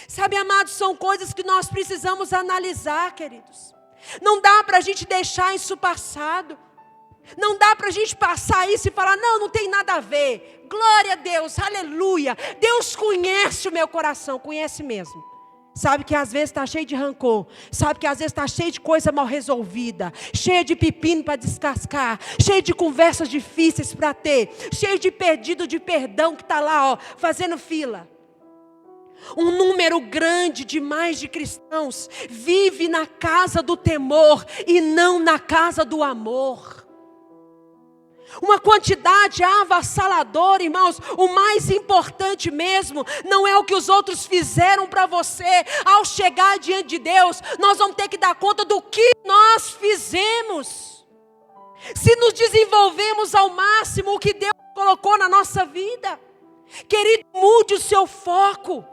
Speaker 2: Sabe, amados, são coisas que nós precisamos analisar, queridos. Não dá para a gente deixar isso passado. Não dá para a gente passar isso e falar, não tem nada a ver. Glória a Deus, aleluia. Deus conhece o meu coração, conhece mesmo. Sabe que às vezes está cheio de rancor. Sabe que às vezes está cheio de coisa mal resolvida. Cheio de pepino para descascar. Cheio de conversas difíceis para ter. Cheio de pedido de perdão que está lá, fazendo fila. Um número grande demais de cristãos vive na casa do temor e não na casa do amor. Uma quantidade avassaladora, irmãos. O mais importante mesmo não é o que os outros fizeram para você. Ao chegar diante de Deus, nós vamos ter que dar conta do que nós fizemos. Se nos desenvolvemos ao máximo o que Deus colocou na nossa vida. Querido, mude o seu foco.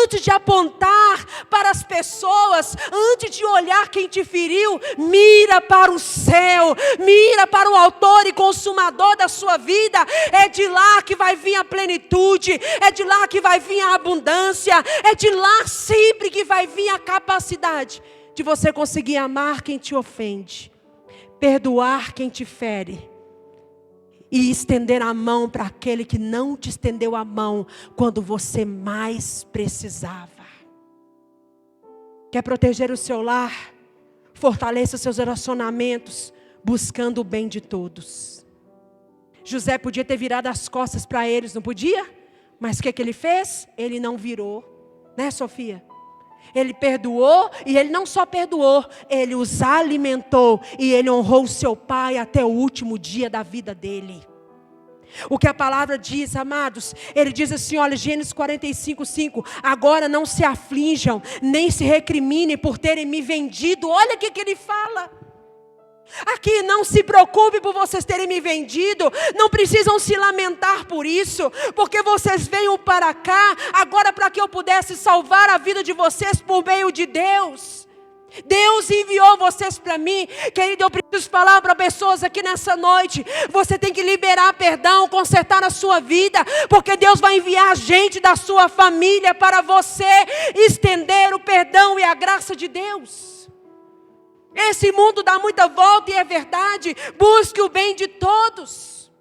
Speaker 2: Antes de apontar para as pessoas, antes de olhar quem te feriu, mira para o céu, mira para o autor e consumador da sua vida. É de lá que vai vir a plenitude, é de lá que vai vir a abundância, é de lá sempre que vai vir a capacidade de você conseguir amar quem te ofende, perdoar quem te fere e estender a mão para aquele que não te estendeu a mão quando você mais precisava. Quer proteger o seu lar? Fortaleça os seus relacionamentos, buscando o bem de todos. José podia ter virado as costas para eles, não podia? Mas o que ele fez? Ele não virou, né, Sofia? Ele perdoou, e ele não só perdoou, ele os alimentou, e ele honrou o seu pai até o último dia da vida dele. O que a palavra diz, amados, ele diz assim, olha, Gênesis 45:5, agora não se aflijam, nem se recriminem por terem me vendido. Olha o que ele fala. Aqui, não se preocupe por vocês terem me vendido. Não precisam se lamentar por isso, porque vocês veio para cá agora para que eu pudesse salvar a vida de vocês por meio de Deus. Deus enviou vocês para mim. Querido, eu preciso falar para pessoas aqui nessa noite. Você tem que liberar perdão, consertar a sua vida, porque Deus vai enviar gente da sua família para você estender o perdão e a graça de Deus. Esse mundo dá muita volta e é verdade. Busque o bem de todos.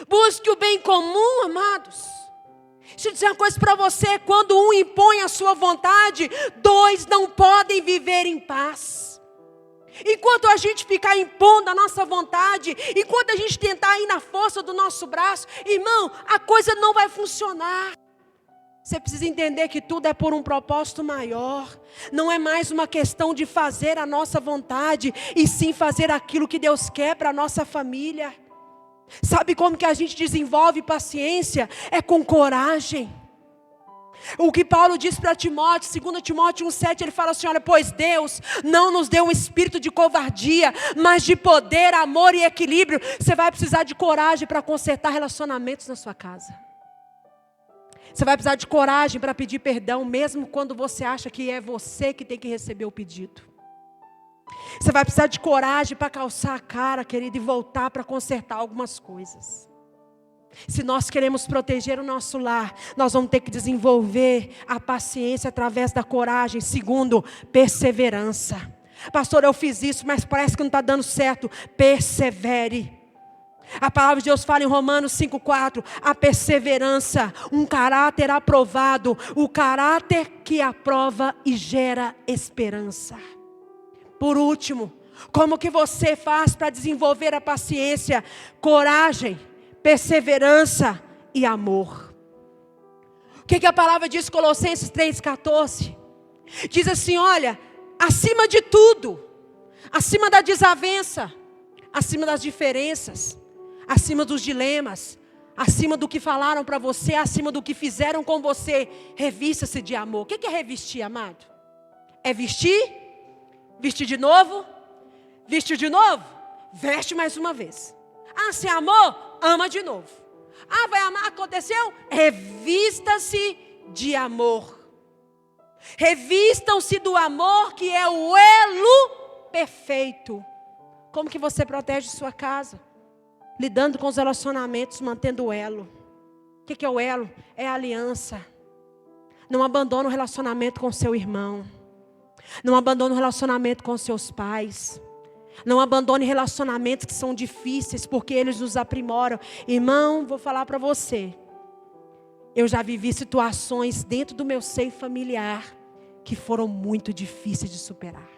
Speaker 2: Busque o bem comum, amados. Deixa eu dizer uma coisa para você. Quando um impõe a sua vontade, dois não podem viver em paz. Enquanto a gente ficar impondo a nossa vontade, enquanto a gente tentar ir na força do nosso braço, irmão, a coisa não vai funcionar. Você precisa entender que tudo é por um propósito maior. Não é mais uma questão de fazer a nossa vontade, e sim fazer aquilo que Deus quer para a nossa família. Sabe como que a gente desenvolve paciência? É com coragem. O que Paulo diz para Timóteo, 2 Timóteo 1,7, ele fala assim, olha, pois Deus não nos deu um espírito de covardia, mas de poder, amor e equilíbrio. Você vai precisar de coragem para consertar relacionamentos na sua casa. Você vai precisar de coragem para pedir perdão, mesmo quando você acha que é você que tem que receber o pedido. Você vai precisar de coragem para calçar a cara, querido, e voltar para consertar algumas coisas. Se nós queremos proteger o nosso lar, nós vamos ter que desenvolver a paciência através da coragem. Segundo, perseverança. Pastor, eu fiz isso, mas parece que não está dando certo. Persevere. A palavra de Deus fala em Romanos 5,4, a perseverança, um caráter aprovado, o caráter que aprova e gera esperança. Por último, como que você faz para desenvolver a paciência, coragem, perseverança e amor? O que a palavra diz em Colossenses 3,14? Diz assim, olha, acima de tudo, acima da desavença, acima das diferenças, acima dos dilemas, acima do que falaram para você, acima do que fizeram com você, revista-se de amor. O que é revestir, amado? É vestir? Vestir de novo? Vestir de novo? Veste mais uma vez. Ah, se amou? Ama de novo. Ah, vai amar? Aconteceu? Revista-se de amor. Revistam-se do amor que é o elo perfeito. Como que você protege sua casa? Lidando com os relacionamentos, mantendo o elo. O que é o elo? É a aliança. Não abandone o relacionamento com seu irmão. Não abandone o relacionamento com seus pais. Não abandone relacionamentos que são difíceis, porque eles nos aprimoram. Irmão, vou falar para você. Eu já vivi situações dentro do meu seio familiar que foram muito difíceis de superar.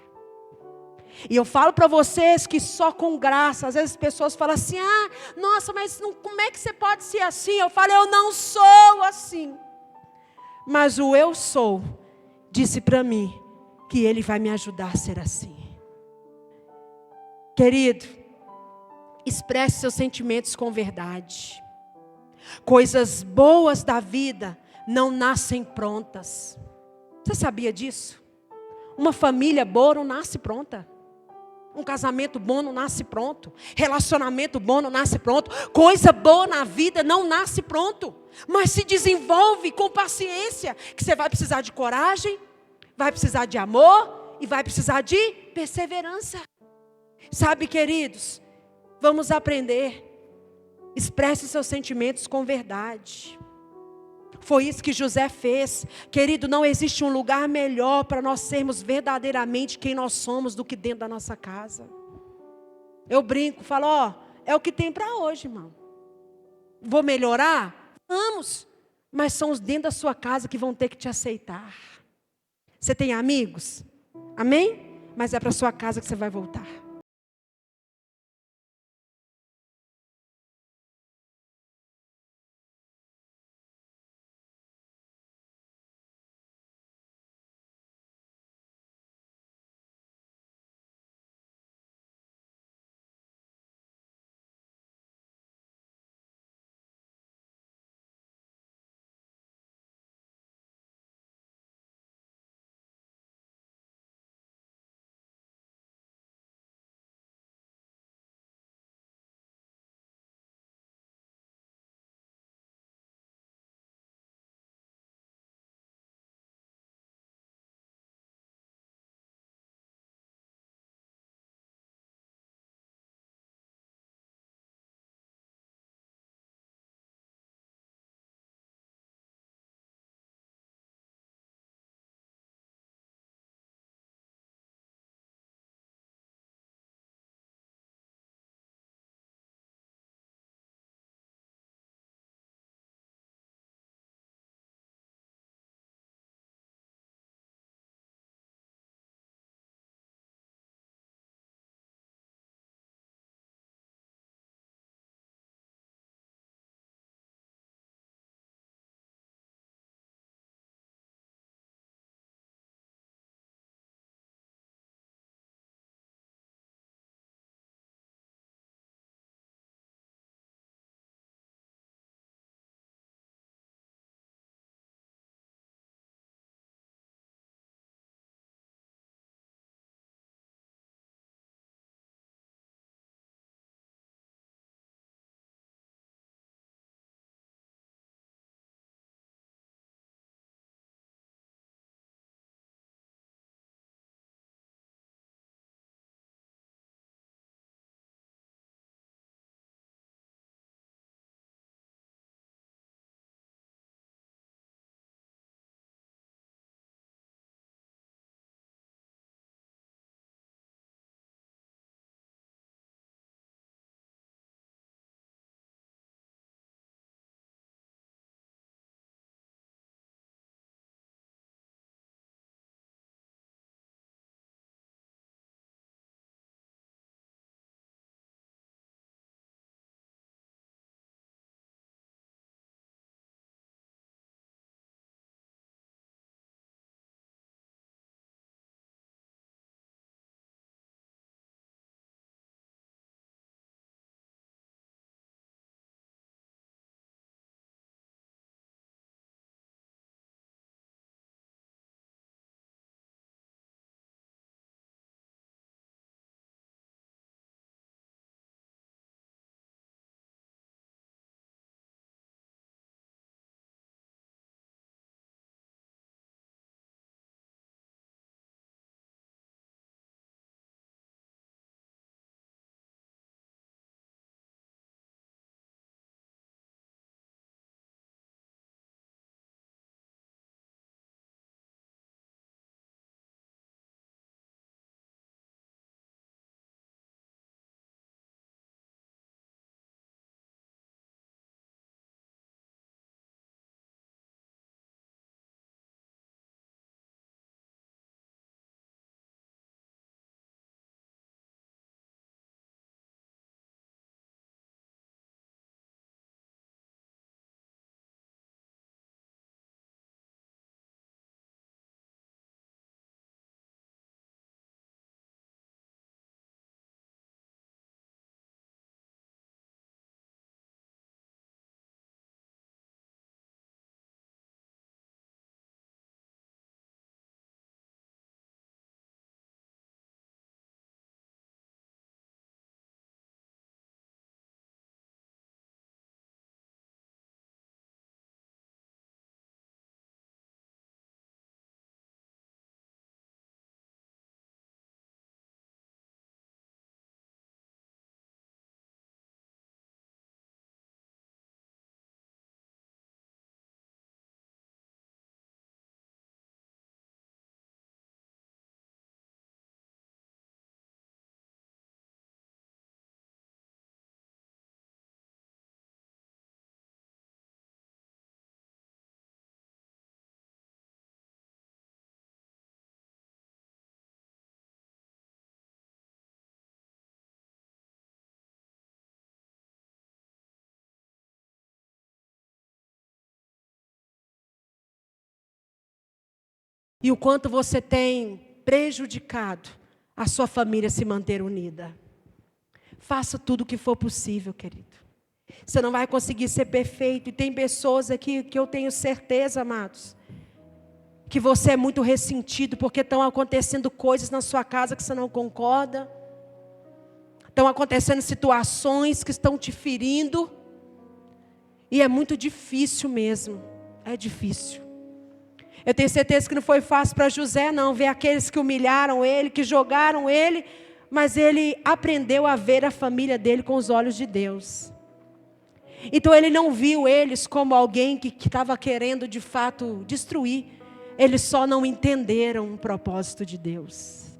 Speaker 2: E eu falo para vocês que só com graça, às vezes as pessoas falam assim, ah, nossa, mas não, como é que você pode ser assim? Eu falo, eu não sou assim. Mas o eu sou, disse para mim, que Ele vai me ajudar a ser assim. Querido, expresse seus sentimentos com verdade. Coisas boas da vida não nascem prontas. Você sabia disso? Uma família boa não nasce pronta. Um casamento bom não nasce pronto. Relacionamento bom não nasce pronto. Coisa boa na vida não nasce pronto. Mas se desenvolve com paciência. Que você vai precisar de coragem, vai precisar de amor e vai precisar de perseverança. Sabe, queridos, vamos aprender. Expresse seus sentimentos com verdade. Foi isso que José fez. Querido, não existe um lugar melhor para nós sermos verdadeiramente quem nós somos do que dentro da nossa casa. Eu brinco, falo, ó, é o que tem para hoje, irmão. Vou melhorar? Vamos. Mas são os dentro da sua casa que vão ter que te aceitar. Você tem amigos? Amém? Mas é para sua casa que você vai voltar. E o quanto você tem prejudicado a sua família se manter unida. Faça tudo o que for possível, querido. Você não vai conseguir ser perfeito. E tem pessoas aqui que eu tenho certeza, amados, que você é muito ressentido porque estão acontecendo coisas na sua casa que você não concorda. Estão acontecendo situações que estão te ferindo. E é muito difícil mesmo. É difícil. Eu tenho certeza que não foi fácil para José, não. Ver aqueles que humilharam ele, que jogaram ele. Mas ele aprendeu a ver a família dele com os olhos de Deus. Então ele não viu eles como alguém que estava querendo de fato destruir. Eles só não entenderam o propósito de Deus.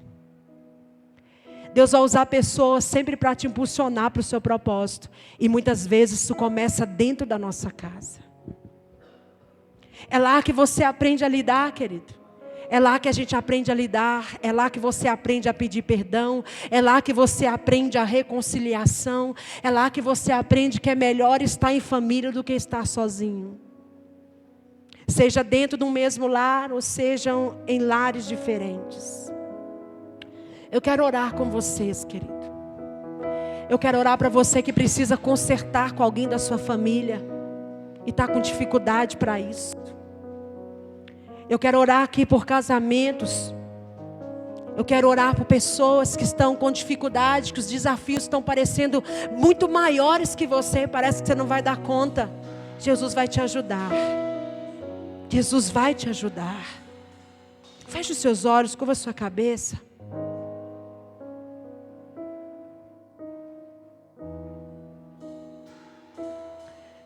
Speaker 2: Deus vai usar pessoas sempre para te impulsionar para o seu propósito. E muitas vezes isso começa dentro da nossa casa. É lá que você aprende a lidar, querido. É lá que a gente aprende a lidar. É lá que você aprende a pedir perdão. É lá que você aprende a reconciliação. É lá que você aprende que é melhor estar em família do que estar sozinho. Seja dentro de um mesmo lar ou sejam em lares diferentes. Eu quero orar com vocês, querido. Eu quero orar para você que precisa consertar com alguém da sua família e está com dificuldade para isso. Eu quero orar aqui por casamentos. Eu quero orar por pessoas que estão com dificuldade, que os desafios estão parecendo muito maiores que você. Parece que você não vai dar conta. Jesus vai te ajudar. Jesus vai te ajudar. Feche os seus olhos, curva a sua cabeça.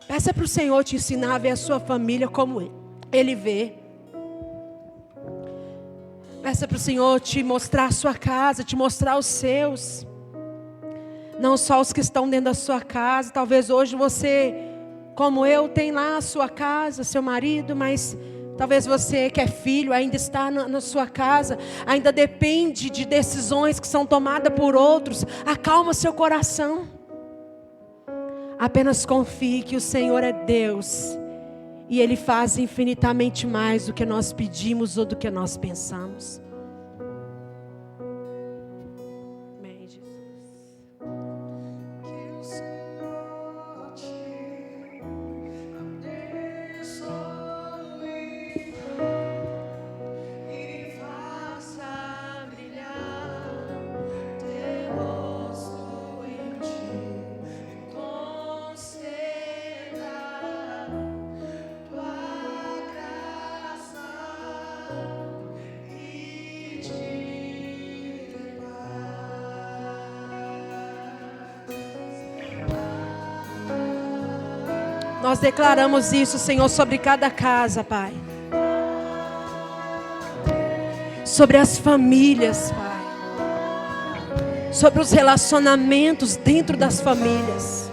Speaker 2: Peça para o Senhor te ensinar a ver a sua família como Ele vê. Peça para o Senhor te mostrar a sua casa, te mostrar os seus. Não só os que estão dentro da sua casa. Talvez hoje você, como eu, tem lá a sua casa, seu marido, mas talvez você que é filho ainda está na sua casa, ainda depende de decisões que são tomadas por outros. Acalma seu coração. Apenas confie que o Senhor é Deus. E Ele faz infinitamente mais do que nós pedimos ou do que nós pensamos. Amém, Jesus.
Speaker 3: Que o Senhor te abençoe e faça brilhar teu rosto em ti e conceda tua graça e te dê paz.
Speaker 2: Nós declaramos isso, Senhor, sobre cada casa, Pai. Sobre as famílias, Pai. Sobre os relacionamentos dentro das famílias.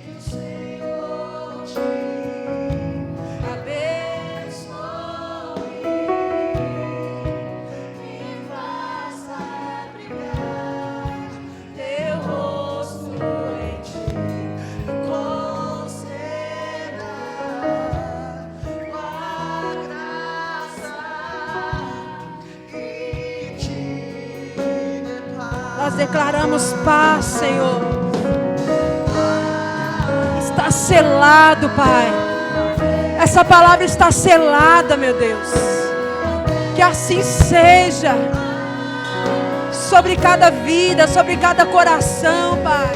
Speaker 3: Que o Senhor te abençoe e faça brilhar teu rosto em ti e conceda tua graça e te dê paz.
Speaker 2: Nós declaramos paz, Senhor. Está selado, Pai. Essa palavra está selada, meu Deus. Que assim seja. Sobre cada vida, sobre cada coração, Pai.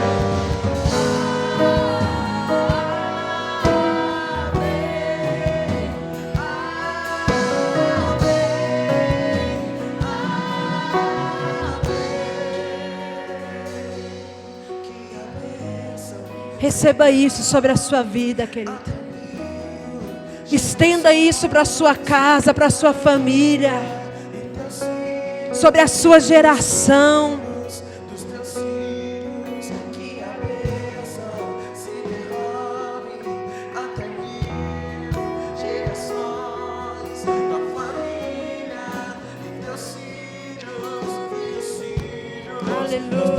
Speaker 2: Receba isso sobre a sua vida, querido. Estenda isso para a sua casa, para a sua família. Sobre a sua geração.
Speaker 3: Dos teus filhos, que a bênção se derrame até 1000 gerações. Tua
Speaker 2: Aleluia.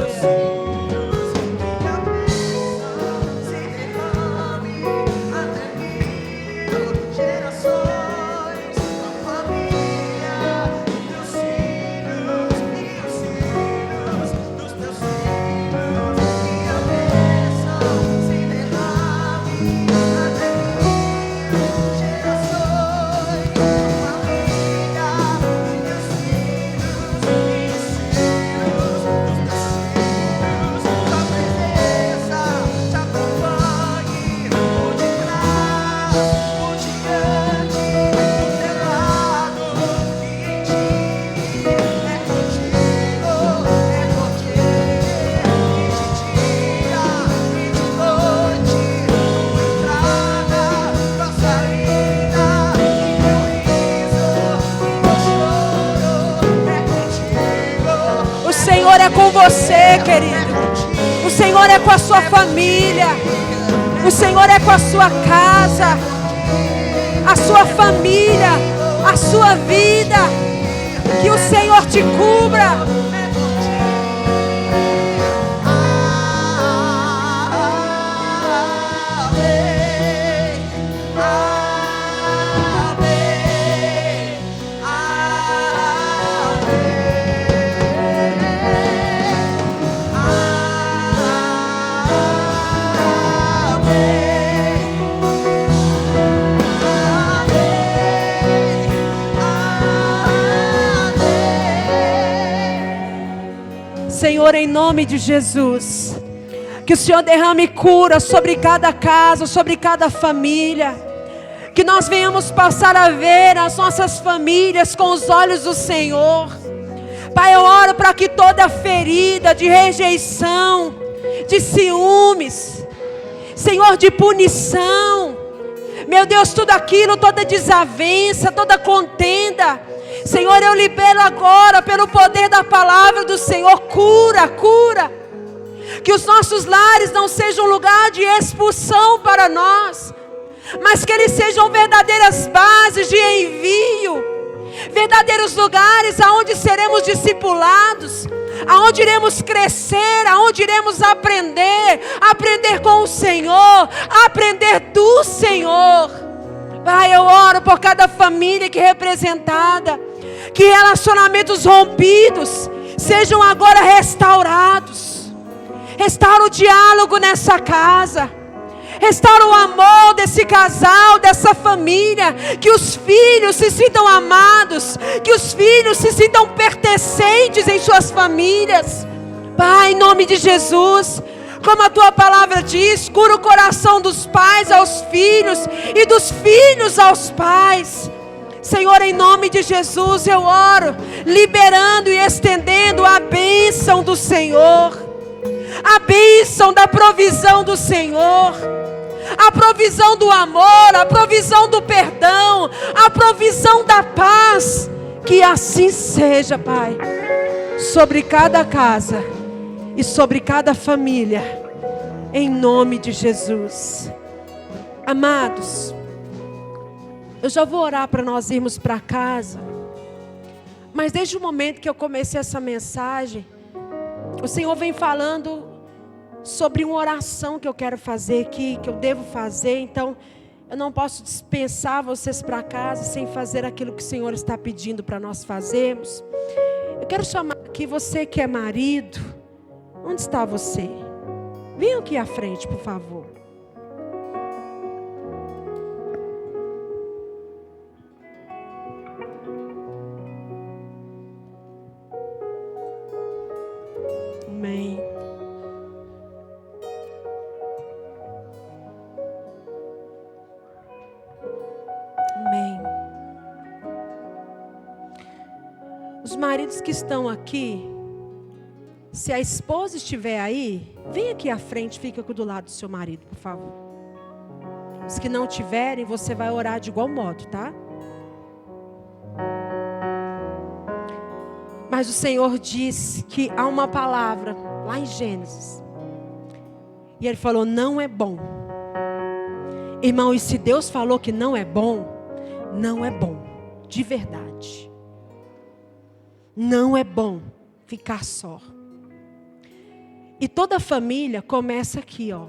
Speaker 4: O Senhor é com você, querido. O Senhor é com a sua família. O Senhor é com a sua casa, a sua família, a sua vida. Que o Senhor te cubra. Senhor, em nome de Jesus, que o Senhor derrame cura sobre cada casa, sobre cada família. Que nós venhamos passar a ver as nossas famílias com os olhos do Senhor. Pai, eu oro para que toda ferida de rejeição, de ciúmes, Senhor, de punição, meu Deus, tudo aquilo, toda desavença, toda contenda, Senhor, eu libero agora, pelo poder da palavra do Senhor, cura, cura. Que os nossos lares não sejam um lugar de expulsão para nós, mas que eles sejam verdadeiras bases de envio, verdadeiros lugares aonde seremos discipulados, aonde iremos crescer, aonde iremos aprender com o Senhor, aprender do Senhor. Pai, eu oro por cada família aqui representada, que relacionamentos rompidos sejam agora restaurados. Restaura o diálogo nessa casa, restaura o amor desse casal, dessa família. Que os filhos se sintam amados, que os filhos se sintam pertencentes em suas famílias. Pai, em nome de Jesus, como a tua palavra diz, cura o coração dos pais aos filhos e dos filhos aos pais. Senhor, em nome de Jesus eu oro, liberando e estendendo a bênção do Senhor, a bênção da provisão do Senhor, a provisão do amor, a provisão do perdão, a provisão da paz. Que assim seja, Pai, sobre cada casa e sobre cada família, em nome de Jesus. Amados, eu já vou orar para nós irmos para casa, mas desde o momento que eu comecei essa mensagem, o Senhor vem falando sobre uma oração que eu quero fazer aqui, que eu devo fazer. Então eu não posso dispensar vocês para casa sem fazer aquilo que o Senhor está pedindo para nós fazermos. Eu quero chamar aqui você que é marido. Onde está você? Venha aqui à frente, por favor. Amém. Amém. Os maridos que estão aqui, se a esposa estiver aí, vem aqui à frente, fica do lado do seu marido, por favor. Os que não tiverem, você vai orar de igual modo, tá? Mas o Senhor diz que há uma palavra lá em Gênesis, e Ele falou: não é bom. Irmão, e se Deus falou que não é bom, não é bom, de verdade. Não é bom ficar só. E toda família começa aqui, ó.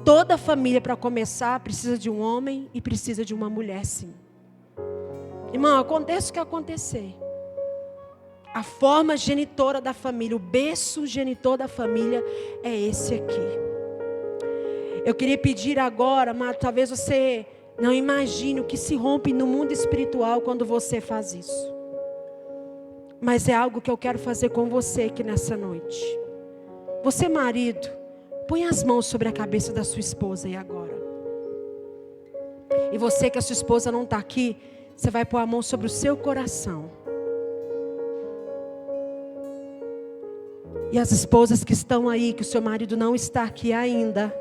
Speaker 4: Toda família, para começar, precisa de um homem e precisa de uma mulher, sim. Irmão, aconteça o que acontecer. A forma genitora da família, o berço genitor da família é esse aqui. Eu queria pedir agora, mas talvez você não imagine o que se rompe no mundo espiritual quando você faz isso. Mas é algo que eu quero fazer com você aqui nessa noite. Você, marido, põe as mãos sobre a cabeça da sua esposa aí agora. E você que a sua esposa não está aqui, você vai pôr a mão sobre o seu coração. E as esposas que estão aí, que o seu marido não está aqui ainda,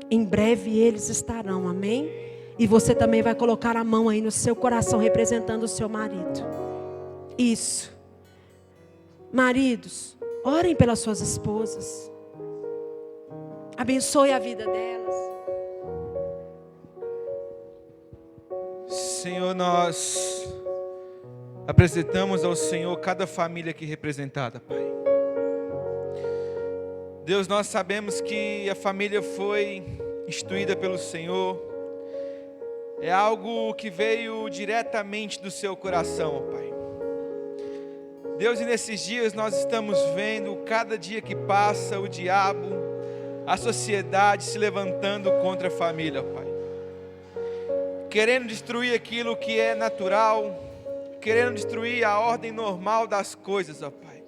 Speaker 4: em breve eles estarão, amém? E você também vai colocar a mão aí no seu coração, representando o seu marido. Isso. Maridos, orem pelas suas esposas. Abençoe a vida delas.
Speaker 5: Senhor, nós apresentamos ao Senhor cada família aqui representada, Pai. Deus, nós sabemos que a família foi instituída pelo Senhor. É algo que veio diretamente do seu coração, Pai. Deus, e nesses dias nós estamos vendo, cada dia que passa, o diabo, a sociedade se levantando contra a família, Pai. Querendo destruir aquilo que é natural, querendo destruir a ordem normal das coisas, ó Pai.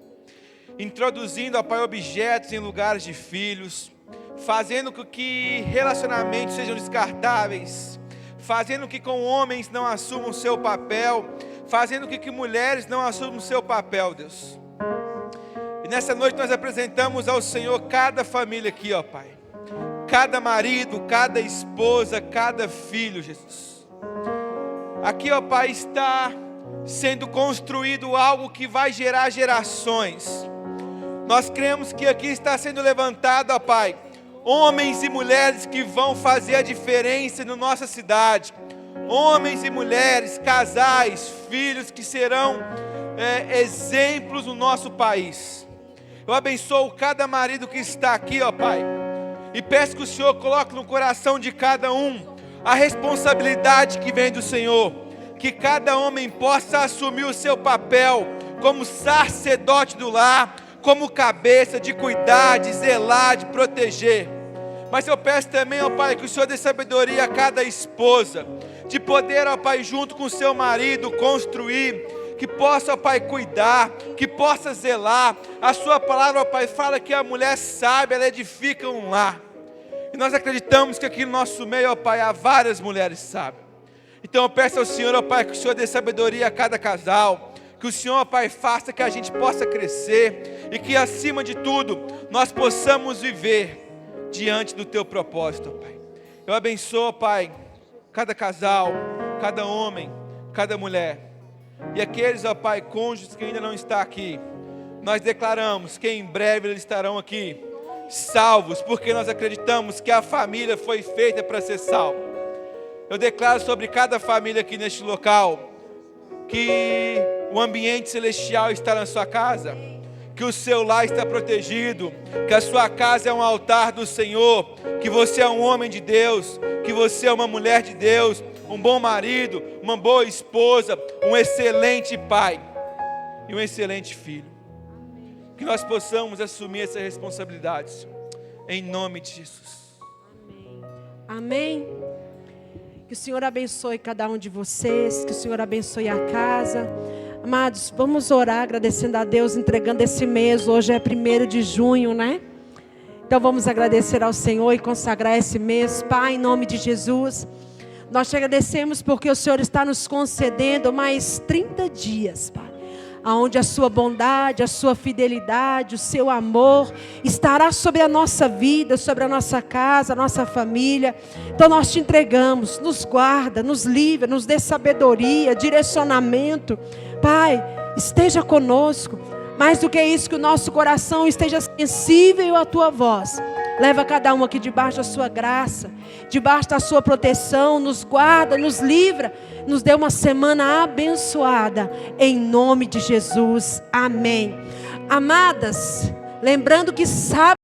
Speaker 5: Introduzindo, ó Pai, objetos em lugares de filhos, fazendo com que relacionamentos sejam descartáveis, fazendo que com homens não assumam o seu papel, fazendo com que mulheres não assumam o seu papel, Deus. E nessa noite nós apresentamos ao Senhor cada família aqui, ó Pai. Cada marido, cada esposa, cada filho, Jesus. Aqui, ó Pai, está sendo construído algo que vai gerar gerações. Nós cremos que aqui está sendo levantado, ó Pai, homens e mulheres que vão fazer a diferença na nossa cidade. Homens e mulheres, casais, filhos que serão exemplos no nosso país. Eu abençoo cada marido que está aqui, ó Pai. E peço que o Senhor coloque no coração de cada um a responsabilidade que vem do Senhor. Que cada homem possa assumir o seu papel como sacerdote do lar, como cabeça de cuidar, de zelar, de proteger. Mas eu peço também, ó Pai, que o Senhor dê sabedoria a cada esposa, de poder, ó Pai, junto com o seu marido, construir, que possa, ó Pai, cuidar, que possa zelar. A sua palavra, ó Pai, fala que a mulher sábia, ela edifica um lar. E nós acreditamos que aqui no nosso meio, ó Pai, há várias mulheres sábias. Então eu peço ao Senhor, ó Pai, que o Senhor dê sabedoria a cada casal, que o Senhor, ó Pai, faça que a gente possa crescer, e que acima de tudo, nós possamos viver diante do Teu propósito, ó Pai. Eu abençoo, ó Pai, cada casal, cada homem, cada mulher. E aqueles, ó Pai, cônjuges que ainda não estão aqui, nós declaramos que em breve eles estarão aqui, salvos, porque nós acreditamos que a família foi feita para ser salva. Eu declaro sobre cada família aqui neste local, que o ambiente celestial está na sua casa, que o seu lar está protegido, que a sua casa é um altar do Senhor, que você é um homem de Deus, que você é uma mulher de Deus, um bom marido, uma boa esposa, um excelente pai e um excelente filho. Que nós possamos assumir essa responsabilidade, Senhor, em nome de Jesus.
Speaker 4: Amém. Que o Senhor abençoe cada um de vocês, que o Senhor abençoe a casa. Amados, vamos orar agradecendo a Deus, entregando esse mês. Hoje é 1º de junho, né? Então vamos agradecer ao Senhor e consagrar esse mês. Pai, em nome de Jesus, nós te agradecemos porque o Senhor está nos concedendo mais 30 dias, Pai, onde a sua bondade, a sua fidelidade, o seu amor estará sobre a nossa vida, sobre a nossa casa, a nossa família. Então nós te entregamos, nos guarda, nos livra, nos dê sabedoria, direcionamento. Pai, esteja conosco. Mais do que isso, que o nosso coração esteja sensível à tua voz. Leva cada um aqui debaixo da sua graça, debaixo da sua proteção, nos guarda, nos livra, nos dê uma semana abençoada, em nome de Jesus, amém. Amadas, lembrando que sábado